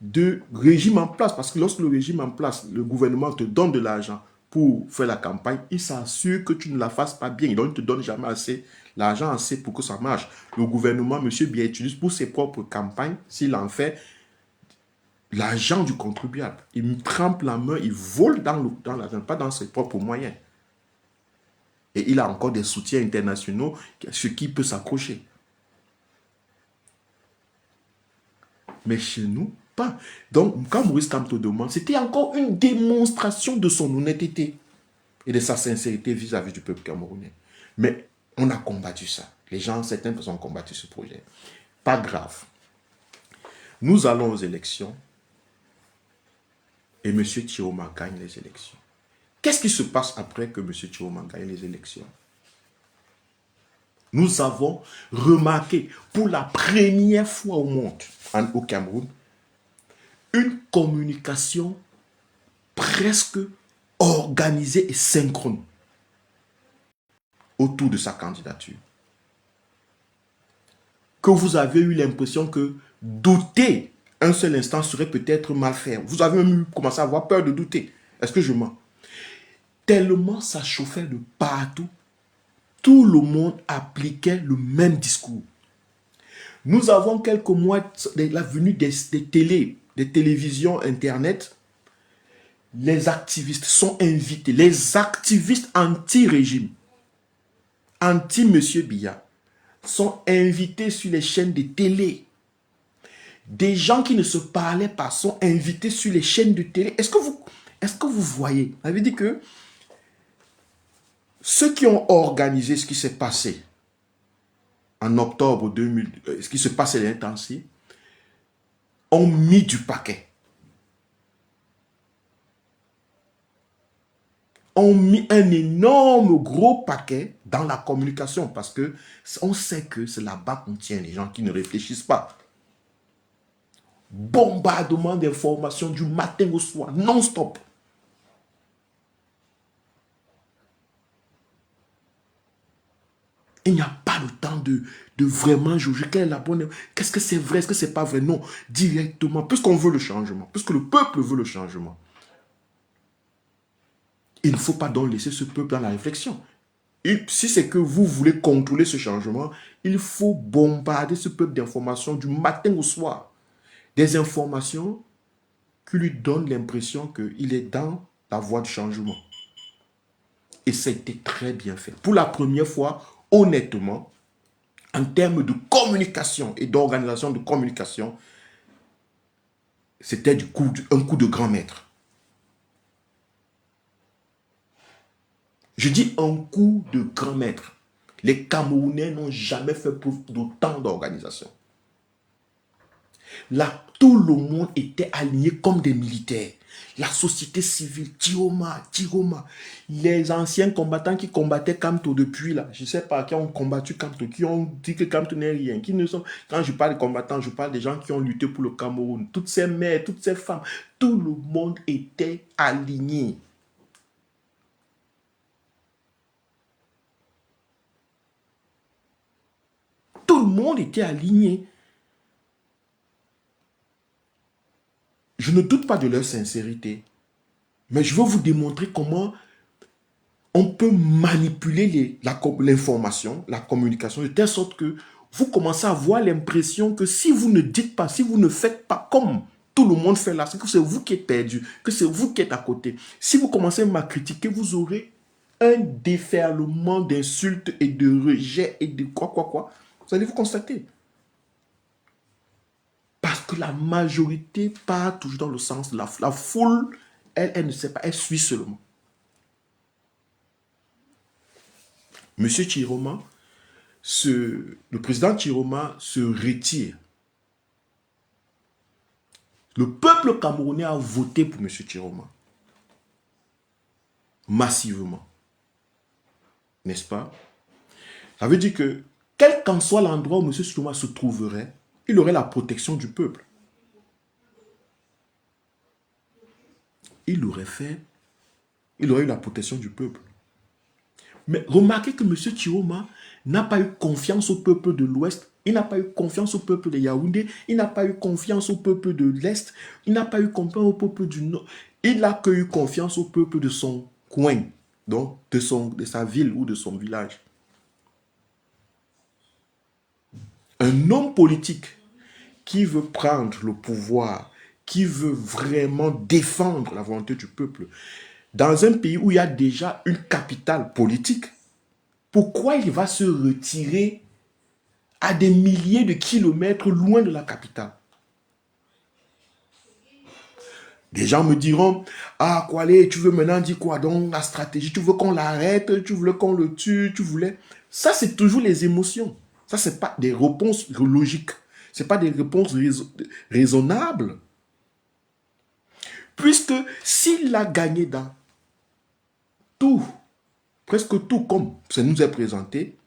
de régime en place. Parce que lorsque le régime en place, le gouvernement te donne de l'argent pour faire la campagne, il s'assure que tu ne la fasses pas bien. Donc, il ne te donne jamais assez l'argent assez pour que ça marche. Le gouvernement, M. Biya, utilise pour ses propres campagnes, s'il en fait, l'argent du contribuable. Il me trempe la main, il vole dans l'argent, pas dans ses propres moyens. Et il a encore des soutiens internationaux sur qui il peut s'accrocher. Mais chez nous, pas. Donc, quand Maurice Kamto demande, c'était encore une démonstration de son honnêteté et de sa sincérité vis-à-vis du peuple camerounais. Mais on a combattu ça. Les gens, certaines personnes ont combattu ce projet. Pas grave. Nous allons aux élections et M. Tchioma gagne les élections. Qu'est-ce qui se passe après que M. Tchioma gagne les élections? Nous avons remarqué pour la première fois au monde, au Cameroun, une communication presque organisée et synchrone autour de sa candidature. Que vous avez eu l'impression que douter un seul instant serait peut-être mal faire. Vous avez même commencé à avoir peur de douter. Est-ce que je mens? Tellement ça chauffait de partout, tout le monde appliquait le même discours. Nous avons quelques mois de la venue des télévisions Internet. Les activistes sont invités, les activistes anti-régime, anti-Monsieur Biya, sont invités sur les chaînes de télé. Des gens qui ne se parlaient pas sont invités sur les chaînes de télé. Est-ce que vous voyez? Ça veut dire que ceux qui ont organisé ce qui s'est passé en octobre 2000, ce qui se passait l'année temps-ci, ont mis du paquet. Ont mis un énorme gros paquet dans la communication parce que on sait que c'est là-bas qu'on tient les gens qui ne réfléchissent pas. Bombardement d'informations du matin au soir, non-stop. Il n'y a pas le temps de vraiment juger quelle est la bonne. Qu'est-ce que c'est vrai, est-ce que c'est pas vrai? Non, directement, puisqu'on veut le changement, puisque le peuple veut le changement. Il ne faut pas donc laisser ce peuple dans la réflexion. Et si c'est que vous voulez contrôler ce changement, il faut bombarder ce peuple d'informations du matin au soir. Des informations qui lui donnent l'impression qu'il est dans la voie du changement. Et ça a été très bien fait. Pour la première fois, honnêtement, en termes de communication et d'organisation de communication, c'était un coup de grand maître. Je dis un coup de grand maître. Les Camerounais n'ont jamais fait preuve d'autant d'organisation. Là, tout le monde était aligné comme des militaires. La société civile, Tchioma, les anciens combattants qui combattaient Kamto depuis là, je ne sais pas, qui ont combattu Kamto, qui ont dit que Kamto n'est rien, qui ne sont... Quand je parle de combattants, je parle des gens qui ont lutté pour le Cameroun. Toutes ces mères, toutes ces femmes, tout le monde était aligné. Tout le monde était aligné. Je ne doute pas de leur sincérité. Mais je veux vous démontrer comment on peut manipuler l'information, la communication, de telle sorte que vous commencez à avoir l'impression que si vous ne dites pas, si vous ne faites pas comme tout le monde fait là, c'est que c'est vous qui êtes perdu, que c'est vous qui êtes à côté. Si vous commencez à critiquer, vous aurez un déferlement d'insultes et de rejets et de quoi. Vous allez vous constater. Parce que la majorité part toujours dans le sens de la foule, elle ne sait pas, elle suit seulement. Monsieur Chiroma, le président Chiroma se retire. Le peuple camerounais a voté pour monsieur Chiroma. Massivement. N'est-ce pas? Ça veut dire que, quel qu'en soit l'endroit où monsieur Chiroma se trouverait, il aurait la protection du peuple. Il aurait eu la protection du peuple. Mais remarquez que M. Chiroma n'a pas eu confiance au peuple de l'Ouest, il n'a pas eu confiance au peuple de Yaoundé, il n'a pas eu confiance au peuple de l'Est, il n'a pas eu confiance au peuple du Nord, il n'a que eu confiance au peuple de son coin, donc de sa ville ou de son village. Un homme politique qui veut prendre le pouvoir, qui veut vraiment défendre la volonté du peuple, dans un pays où il y a déjà une capitale politique, pourquoi il va se retirer à des milliers de kilomètres loin de la capitale? Des gens me diront, ah, Kwale, tu veux maintenant dire quoi donc la stratégie? Tu veux qu'on l'arrête? Tu voulais qu'on le tue? Tu voulais... Ça, c'est toujours les émotions. Ça, ce n'est pas des réponses logiques. Ce n'est pas des réponses raisonnables. Puisque s'il a gagné dans tout, presque tout comme ça nous est présenté,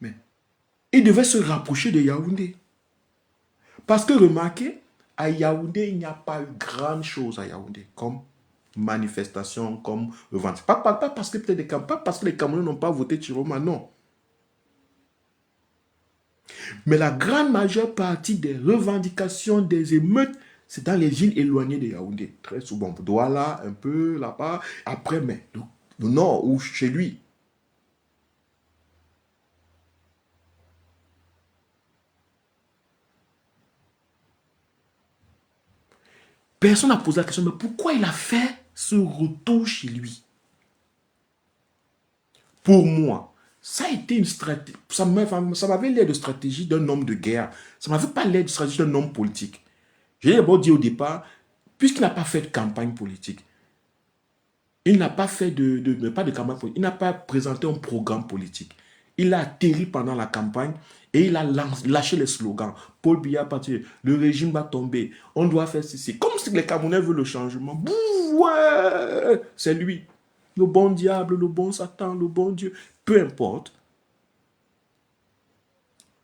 mais il devait se rapprocher de Yaoundé. Parce que remarquez, à Yaoundé, il n'y a pas eu grande chose à Yaoundé, comme manifestation, comme revendication. Pas parce que peut-être pas parce que les Camerounais n'ont pas voté Chiroma, non. Mais la grande majeure partie des revendications, des émeutes, c'est dans les villes éloignées de Yaoundé. Très souvent, Douala, un peu là-bas, après, mais le nord ou chez lui. Personne n'a posé la question, mais pourquoi il a fait ce retour chez lui? Pour moi, ça a été une stratégie. Ça m'avait l'air de stratégie d'un homme de guerre. Ça ne m'avait pas l'air de stratégie d'un homme politique. J'ai d'abord dit au départ, puisqu'il n'a pas fait de campagne politique, il n'a pas fait pas de campagne politique, il n'a pas présenté un programme politique. Il a atterri pendant la campagne et il a lâché les slogans. Paul Biya parti, le régime va tomber, on doit faire ceci. Comme si les Camerounais veulent le changement. Bouh, ouais, c'est lui. Le bon diable, le bon Satan, le bon Dieu, peu importe.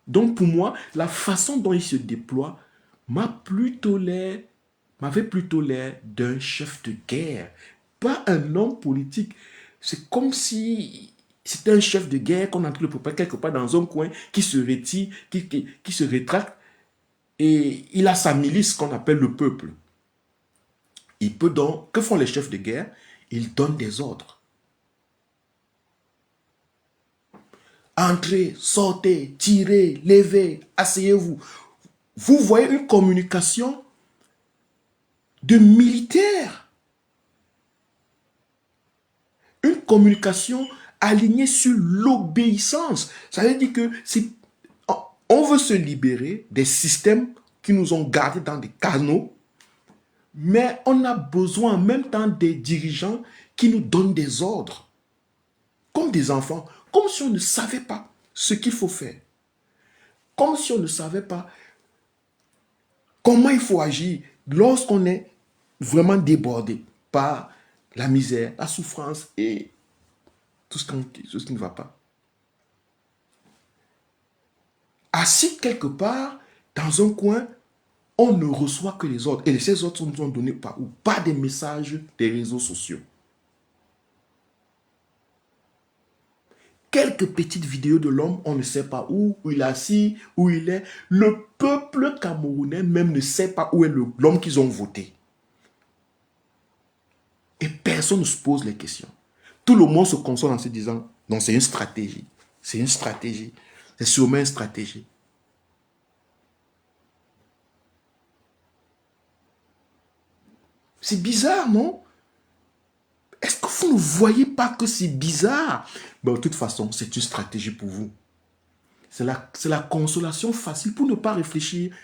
Donc pour moi, la façon dont il se déploie m'avait plutôt l'air d'un chef de guerre, pas un homme politique. C'est comme si c'était un chef de guerre qu'on est en train de préparer quelque part dans un coin, qui se retire, qui se rétracte, et il a sa milice qu'on appelle le peuple. Il peut donc, que font les chefs de guerre? Ils donnent des ordres. Entrez, sortez, tirez, levez, asseyez-vous. Vous voyez une communication de militaires. Une communication alignée sur l'obéissance. Ça veut dire que on veut se libérer des systèmes qui nous ont gardés dans des canaux, mais on a besoin en même temps des dirigeants qui nous donnent des ordres, comme des enfants, comme si on ne savait pas ce qu'il faut faire, comme si on ne savait pas comment il faut agir lorsqu'on est vraiment débordé par la misère, la souffrance et tout ce qui ne va pas. Assis quelque part, dans un coin, on ne reçoit que les ordres. Et ces ordres nous sont donnés par où? Par des messages des réseaux sociaux. Quelques petites vidéos de l'homme, on ne sait pas où il est assis, où il est. Le peuple camerounais même ne sait pas où est l'homme qu'ils ont voté. Et personne ne se pose les questions. Tout le monde se console en se disant, non, c'est une stratégie. C'est une stratégie. C'est sûrement une stratégie. C'est bizarre, non? Est-ce que vous ne voyez pas que c'est bizarre? De toute façon, c'est une stratégie pour vous. C'est la consolation facile pour ne pas réfléchir,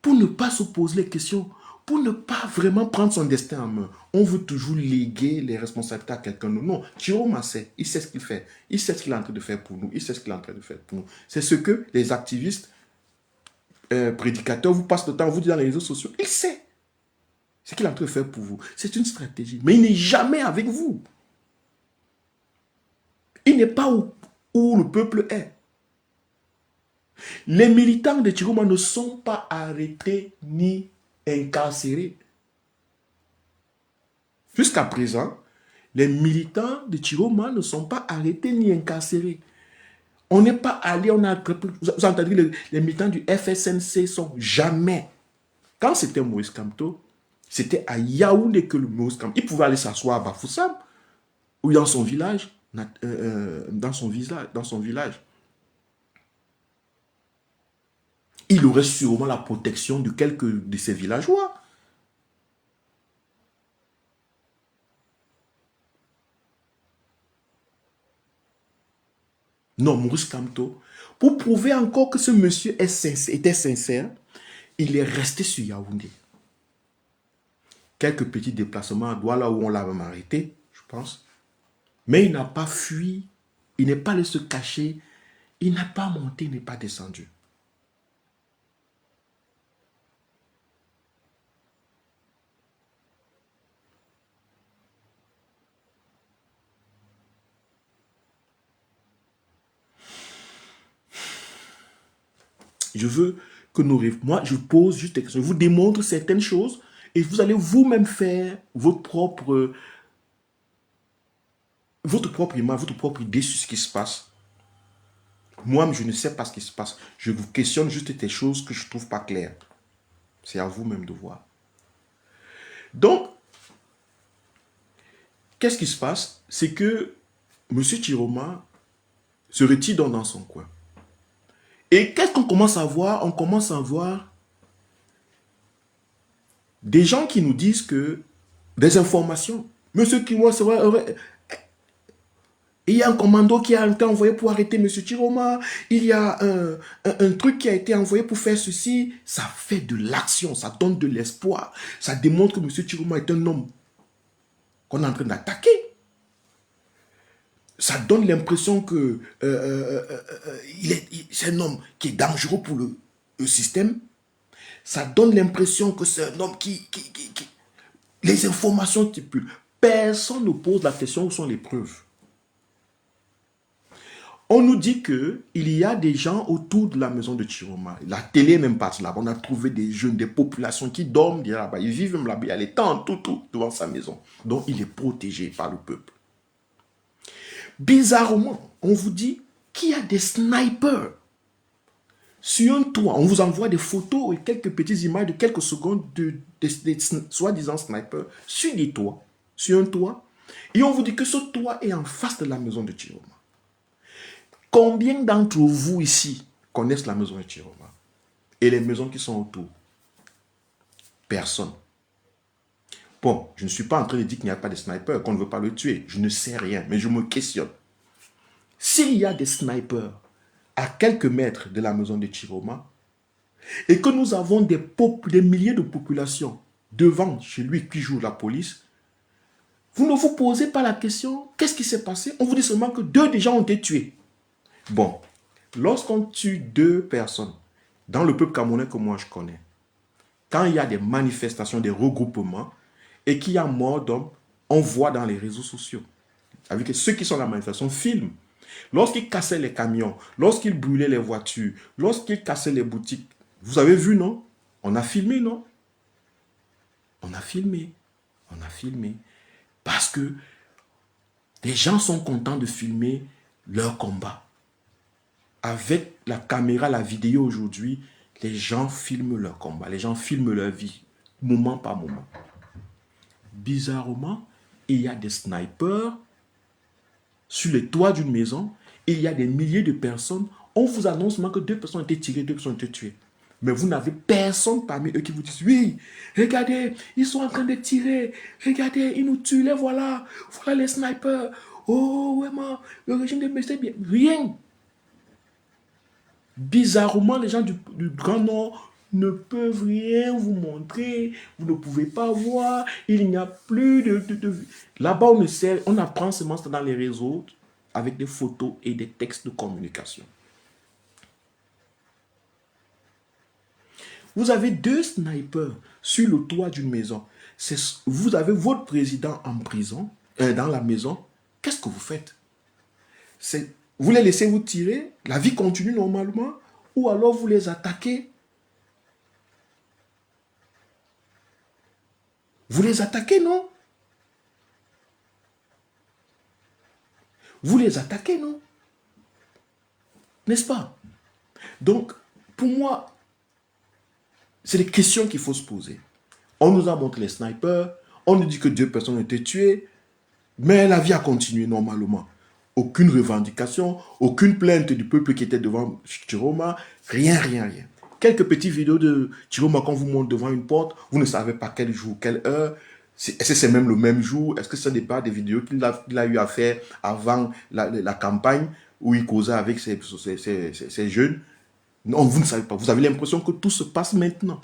pour ne pas se poser les questions, pour ne pas vraiment prendre son destin en main. On veut toujours léguer les responsabilités à quelqu'un d'autre. Non, Chiroma sait, il sait ce qu'il fait. Il sait ce qu'il est en train de faire pour nous. Il sait ce qu'il est en train de faire pour nous. C'est ce que les activistes, prédicateurs, vous passent le temps, vous disent dans les réseaux sociaux. Il sait ce qu'il est en train de faire pour vous. C'est une stratégie. Mais il n'est jamais avec vous. Il n'est pas où le peuple est. Les militants de Chiroma ne sont pas arrêtés ni incarcérés. Jusqu'à présent, les militants de Chiroma ne sont pas arrêtés ni incarcérés. On n'est pas allé, on a... Vous entendez, les militants du FSNC sont jamais. Quand c'était Moïse Kamto, c'était à Yaoundé que le Moïse Kamto... Il pouvait aller s'asseoir à Bafoussam ou dans son village. Dans son village. Il aurait sûrement la protection de quelques de ses villageois. Non, Maurice Kamto, pour prouver encore que ce monsieur était sincère, il est resté sur Yaoundé. Quelques petits déplacements à Douala où on l'a même arrêté, je pense. Mais il n'a pas fui, il n'est pas allé se cacher, il n'a pas monté, il n'est pas descendu. Je veux que moi, je pose juste des questions. Je vous démontre certaines choses et vous allez vous-même faire votre propre image, votre propre idée sur ce qui se passe. Moi, je ne sais pas ce qui se passe. Je vous questionne juste des choses que je ne trouve pas claires. C'est à vous-même de voir. Donc, qu'est-ce qui se passe? C'est que M. Chiroma se retire dans son coin. Et qu'est-ce qu'on commence à voir? On commence à voir des gens qui nous disent que des informations. Monsieur Chiroma, c'est vrai, il y a un commando qui a été envoyé pour arrêter M. Chiroma. Il y a un truc qui a été envoyé pour faire ceci. Ça fait de l'action, ça donne de l'espoir. Ça démontre que M. Chiroma est un homme qu'on est en train d'attaquer. Ça donne l'impression que c'est un homme qui est dangereux pour le système. Ça donne l'impression que c'est un homme qui... Les informations stipulent. Personne ne pose la question où sont les preuves. On nous dit qu'il y a des gens autour de la maison de Chiroma. La télé même passe là-bas. On a trouvé des jeunes, des populations qui dorment là-bas. Ils vivent même là-bas. Il y a les tentes, tout devant sa maison. Donc il est protégé par le peuple. Bizarrement, on vous dit qu'il y a des snipers sur un toit. On vous envoie des photos et quelques petites images de quelques secondes des soi-disant snipers sur des toits, sur un toit. Et on vous dit que ce toit est en face de la maison de Chiroma. Combien d'entre vous ici connaissent la maison de Chiroma et les maisons qui sont autour? Personne. Bon, je ne suis pas en train de dire qu'il n'y a pas de snipers, qu'on ne veut pas le tuer. Je ne sais rien, mais je me questionne. S'il y a des snipers à quelques mètres de la maison de Chiroma et que nous avons des milliers de populations devant chez lui qui jouent la police, vous ne vous posez pas la question, qu'est-ce qui s'est passé? On vous dit seulement que 2 des gens ont été tués. Bon, lorsqu'on tue 2 personnes dans le peuple camerounais que moi je connais, quand il y a des manifestations, des regroupements, et qu'il y a mort d'hommes, on voit dans les réseaux sociaux. Avec ceux qui sont à la manifestation filment. Lorsqu'ils cassaient les camions, lorsqu'ils brûlaient les voitures, lorsqu'ils cassaient les boutiques, vous avez vu, non? On a filmé, non? On a filmé. On a filmé. Parce que les gens sont contents de filmer leur combat. Avec la caméra, la vidéo aujourd'hui, les gens filment leur combat. Les gens filment leur vie, moment par moment. Bizarrement, il y a des snipers sur les toits d'une maison. Il y a des milliers de personnes. On vous annonce que 2 personnes ont été tirées, 2 personnes ont été tuées. Mais vous n'avez personne parmi eux qui vous dise, oui, regardez, ils sont en train de tirer. Regardez, ils nous tuent, les voilà. Voilà les snipers. Oh, vraiment, le régime de Messie, bien. Rien. Bizarrement, les gens du Grand Nord ne peuvent rien vous montrer. Vous ne pouvez pas voir. Il n'y a plus de. Là-bas, on apprend seulement ça dans les réseaux avec des photos et des textes de communication. Vous avez 2 snipers sur le toit d'une maison. Vous avez votre président en prison, dans la maison. Qu'est-ce que vous faites? Vous les laissez vous tirer, la vie continue normalement, ou alors vous les attaquez. Vous les attaquez, non? Vous les attaquez, non? N'est-ce pas? Donc, pour moi, c'est des questions qu'il faut se poser. On nous a montré les snipers, on nous dit que 2 personnes ont été tuées, mais la vie a continué normalement. Aucune revendication, aucune plainte du peuple qui était devant Chiroma, rien, rien, rien. Quelques petites vidéos de Chiroma qu'on vous montre devant une porte, vous ne savez pas quel jour, quelle heure. Est-ce que c'est même le même jour? Est-ce que ce n'est pas des vidéos qu'il a eu à faire avant la campagne où il causait avec ces jeunes? Non, vous ne savez pas. Vous avez l'impression que tout se passe maintenant.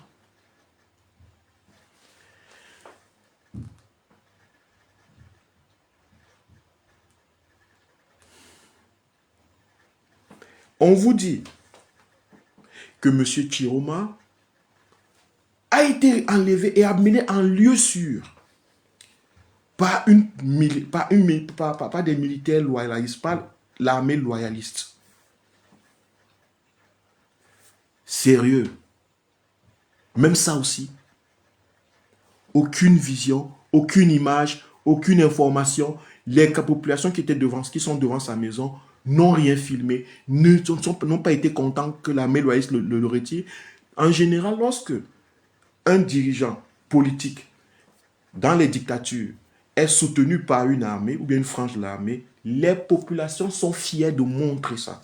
On vous dit que M. Chiroma a été enlevé et amené en lieu sûr par des militaires loyalistes, par l'armée loyaliste. Sérieux. Même ça aussi. Aucune vision, aucune image, aucune information. Les populations qui sont devant sa maison n'ont rien filmé, n'ont pas été contents que l'armée loyaliste le retire. En général, lorsque un dirigeant politique dans les dictatures est soutenu par une armée ou bien une frange de l'armée, les populations sont fières de montrer ça.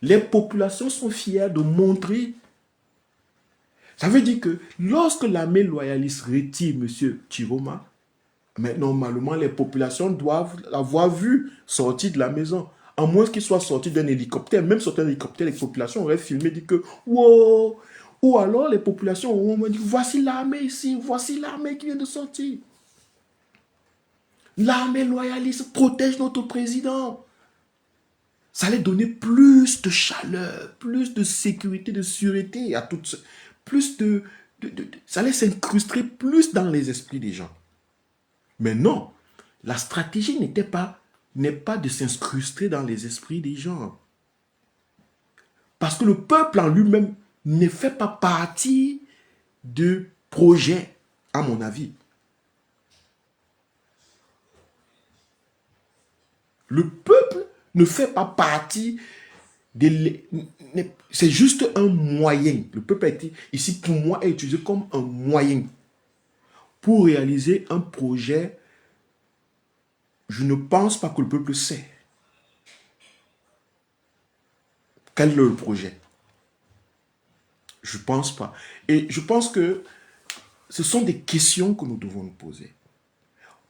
Les populations sont fières de montrer. Ça veut dire que lorsque l'armée loyaliste retire M. Chiroma, mais normalement, les populations doivent l'avoir vu sortir de la maison. À moins qu'il soit sorti d'un hélicoptère. Même sorti d'un hélicoptère, les populations auraient filmé, dit que wow! Ou alors les populations auraient dit, voici l'armée ici, voici l'armée qui vient de sortir. L'armée loyaliste protège notre président. Ça allait donner plus de chaleur, plus de sécurité, de sûreté à toutes. Ça allait s'incruster plus dans les esprits des gens. Mais non, la stratégie n'est pas de s'incruster dans les esprits des gens. Parce que le peuple en lui-même ne fait pas partie du projet, à mon avis. Le peuple ne fait pas partie c'est juste un moyen. Le peuple a été, ici, pour moi, est utilisé comme un moyen pour réaliser un projet. Je ne pense pas que le peuple sait. Quel est le projet? Je ne pense pas. Et je pense que ce sont des questions que nous devons nous poser.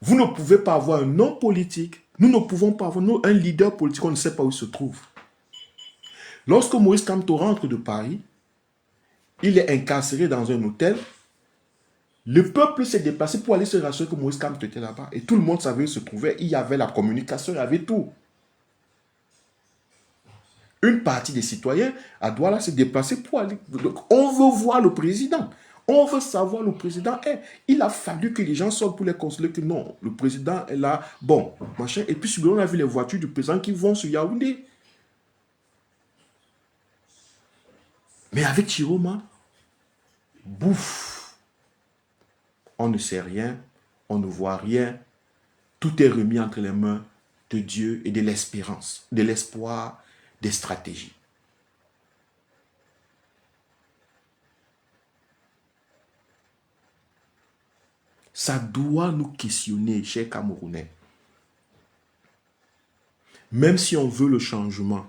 Vous ne pouvez pas avoir un homme politique. Nous ne pouvons pas avoir un leader politique. On ne sait pas où il se trouve. Lorsque Maurice Kamto rentre de Paris, il est incarcéré dans un hôtel. Le peuple s'est déplacé pour aller se rassurer que Maurice Kamto était là-bas. Et tout le monde savait où il se trouvait. Il y avait la communication, il y avait tout. Une partie des citoyens à Douala se déplacer pour aller. Donc, on veut voir le président. On veut savoir le président est. Il a fallu que les gens sortent pour les consoler que non, le président est là. Bon, machin. Et puis, on a vu les voitures du président qui vont sur Yaoundé. Mais avec Chiroma, bouf. On ne sait rien, on ne voit rien. Tout est remis entre les mains de Dieu et de l'espérance, de l'espoir, des stratégies. Ça doit nous questionner, chers Camerounais. Même si on veut le changement,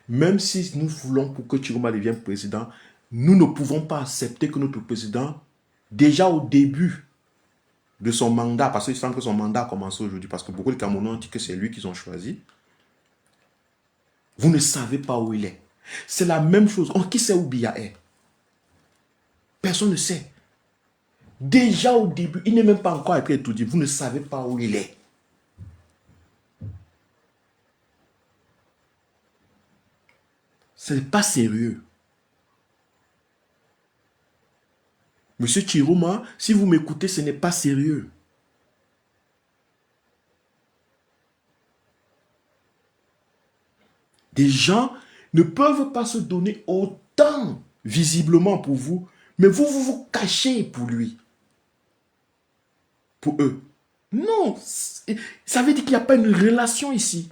Même si nous voulons pour que Chiroma devienne président, nous ne pouvons pas accepter que notre président, déjà au début de son mandat, parce qu'il semble que son mandat a commencé aujourd'hui, parce que beaucoup de Camerounais ont dit que c'est lui qu'ils ont choisi, vous ne savez pas où il est. C'est la même chose. Qui sait où Biya est? Personne ne sait. Déjà au début, il n'est même pas encore tout dit. Vous ne savez pas où il est. Ce n'est pas sérieux. Monsieur Chiroma, si vous m'écoutez, ce n'est pas sérieux. Des gens ne peuvent pas se donner autant visiblement pour vous, mais vous cachez pour lui. Pour eux. Non, ça veut dire qu'il n'y a pas une relation ici.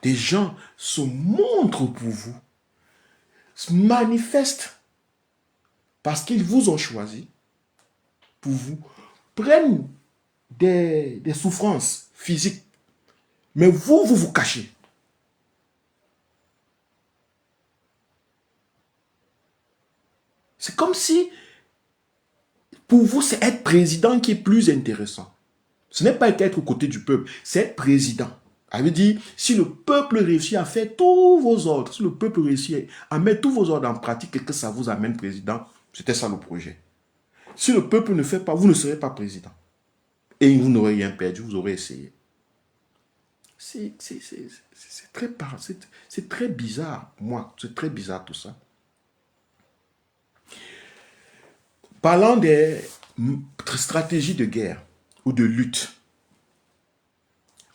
Des gens se montrent pour vous, se manifestent parce qu'ils vous ont choisi pour vous, prennent des souffrances physiques, mais vous cachez. C'est comme si, pour vous, c'est être président qui est plus intéressant. Ce n'est pas être aux côtés du peuple, c'est être président. Ça veut dire, si le peuple réussit à faire tous vos ordres, si le peuple réussit à mettre tous vos ordres en pratique et que ça vous amène président, c'était ça le projet. Si le peuple ne fait pas, vous ne serez pas président. Et vous n'aurez rien perdu, vous aurez essayé. C'est très bizarre, moi, c'est très bizarre tout ça. Parlant des stratégies de guerre ou de lutte,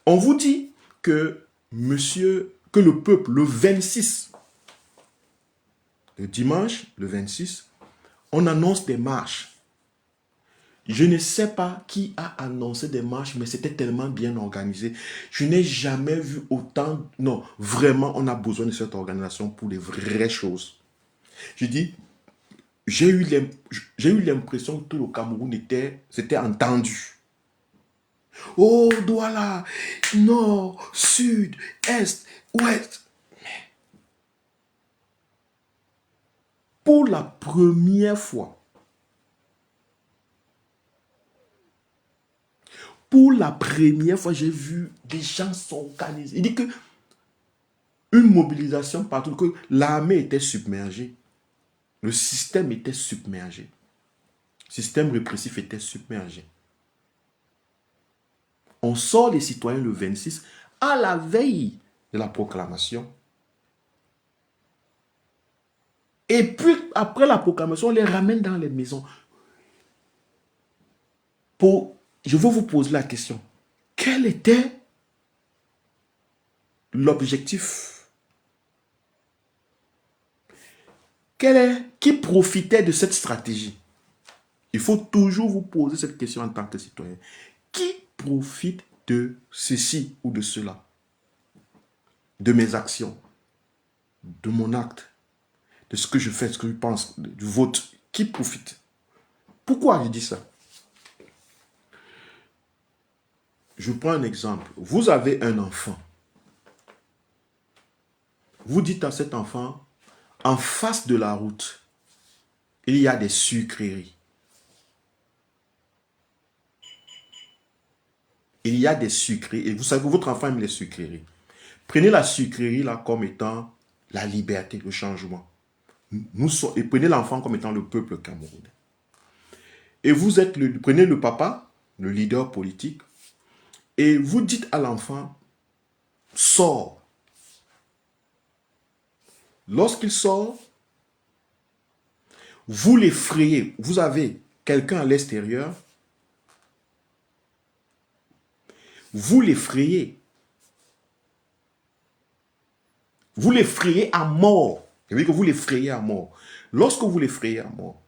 on vous dit que le peuple, le 26, le dimanche, le 26, on annonce des marches. Je ne sais pas qui a annoncé des marches, mais c'était tellement bien organisé. Je n'ai jamais vu autant. Non, vraiment, on a besoin de cette organisation pour les vraies choses. Je dis, j'ai eu l'impression que tout le Cameroun s'était entendu. Oh, Douala, nord, sud, est, ouest. Pour la première fois, j'ai vu des gens s'organiser. Il dit que une mobilisation partout, que l'armée était submergée. Le système était submergé. Le système répressif était submergé. On sort les citoyens le 26 à la veille de la proclamation. Et puis, après la proclamation, on les ramène dans les maisons. Je veux vous poser la question. Quel était l'objectif? Qui profitait de cette stratégie? Il faut toujours vous poser cette question en tant que citoyen. Qui profite de ceci ou de cela? De mes actions, de mon acte, de ce que je fais, ce que je pense, du vote. Qui profite? Pourquoi je dis ça? Je prends un exemple. Vous avez un enfant. Vous dites à cet enfant, en face de la route, il y a des sucreries. Il y a des sucreries. Et vous savez, votre enfant aime les sucreries. Prenez la sucrerie là comme étant la liberté, le changement. Et prenez l'enfant comme étant le peuple camerounais. Et prenez le papa, le leader politique, et vous dites à l'enfant, sors. Lorsqu'il sort, vous l'effrayez. Vous avez quelqu'un à l'extérieur, vous l'effrayez. Vous l'effrayez à mort. Ça veut dire que vous l'effrayez à mort. Lorsque vous l'effrayez à mort,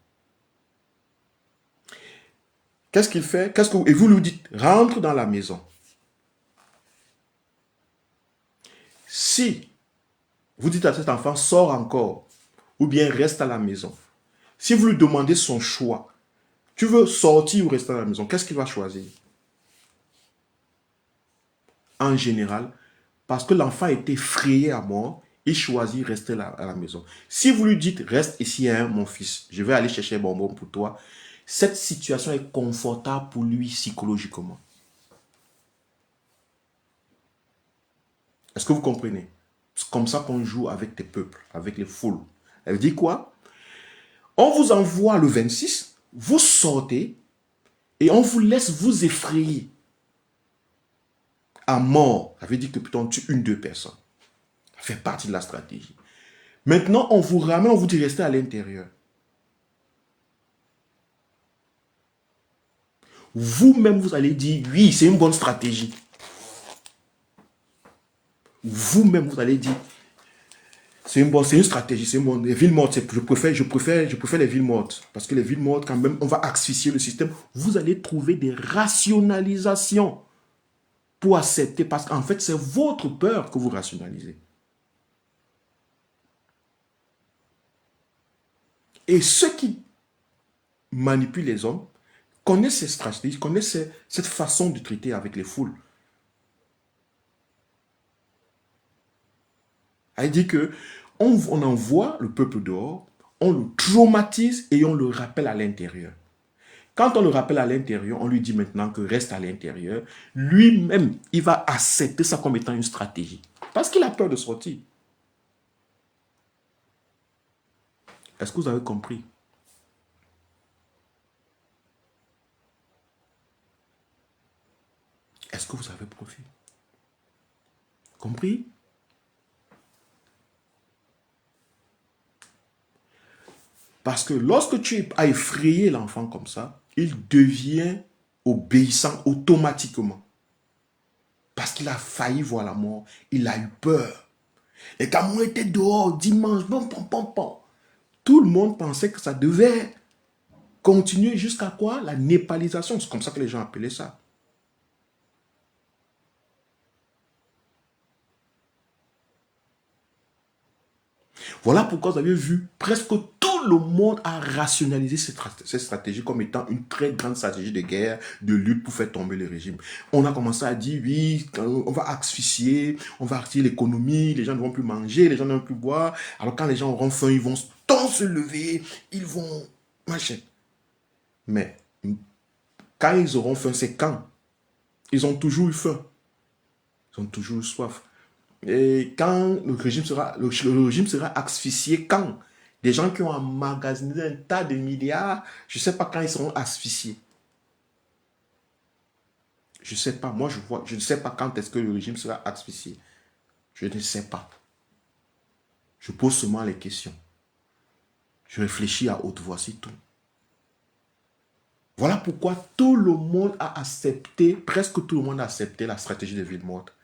qu'est-ce qu'il fait? Et vous lui dites, rentre dans la maison. Si vous dites à cet enfant, sors encore, ou bien reste à la maison, Si vous lui demandez son choix, tu veux sortir ou rester à la maison, qu'est-ce qu'il va choisir? En général, parce que l'enfant est effrayé à mort, il choisit rester à la maison. Si vous lui dites, reste ici, hein, mon fils, je vais aller chercher un bonbon pour toi, cette situation est confortable pour lui psychologiquement. Est-ce que vous comprenez? C'est comme ça qu'on joue avec des peuples, avec les foules. Elle dit quoi? On vous envoie le 26, vous sortez et on vous laisse vous effrayer à mort. Ça veut dire que plutôt on tue une, deux personnes. Ça fait partie de la stratégie. Maintenant, on vous ramène, on vous dit rester à l'intérieur. Vous-même, vous allez dire, oui, c'est une bonne stratégie. Vous-même, vous allez dire, c'est une stratégie, c'est une bonne. Les villes mortes, je préfère les villes mortes. Parce que les villes mortes, quand même, on va asphyxier le système. Vous allez trouver des rationalisations pour accepter. Parce qu'en fait, c'est votre peur que vous rationalisez. Et ceux qui manipulent les hommes connaissent ces stratégies, connaissent cette façon de traiter avec les foules. Elle dit que on envoie le peuple dehors, on le traumatise et on le rappelle à l'intérieur. Quand on le rappelle à l'intérieur, on lui dit maintenant que reste à l'intérieur. Lui-même, il va accepter ça comme étant une stratégie. Parce qu'il a peur de sortir. Est-ce que vous avez compris? Est-ce que vous avez profité? Compris? Parce que lorsque tu as effrayé l'enfant comme ça, il devient obéissant automatiquement. Parce qu'il a failli voir la mort. Il a eu peur. Et quand on était dehors dimanche, bon, tout le monde pensait que ça devait continuer jusqu'à quoi? La népalisation. C'est comme ça que les gens appelaient ça. Voilà pourquoi vous avez vu, presque tout le monde a rationalisé cette stratégie comme étant une très grande stratégie de guerre, de lutte pour faire tomber le régime. On a commencé à dire, oui, on va asphyxier, on va arrêter l'économie, les gens ne vont plus manger, les gens ne vont plus boire. Alors quand les gens auront faim, ils vont tant se lever, ils vont machin. Mais quand ils auront faim, c'est quand? Ils ont toujours eu faim. Ils ont toujours eu soif. Et quand le régime sera asphyxié, quand? Des gens qui ont emmagasiné un tas de milliards, je ne sais pas quand ils seront asphyxiés. Je ne sais pas. Moi, je ne sais pas quand est-ce que le régime sera asphyxié. Je ne sais pas. Je pose seulement les questions. Je réfléchis à haute voix, c'est tout. Voilà pourquoi tout le monde a accepté, presque tout le monde a accepté la stratégie de ville morte.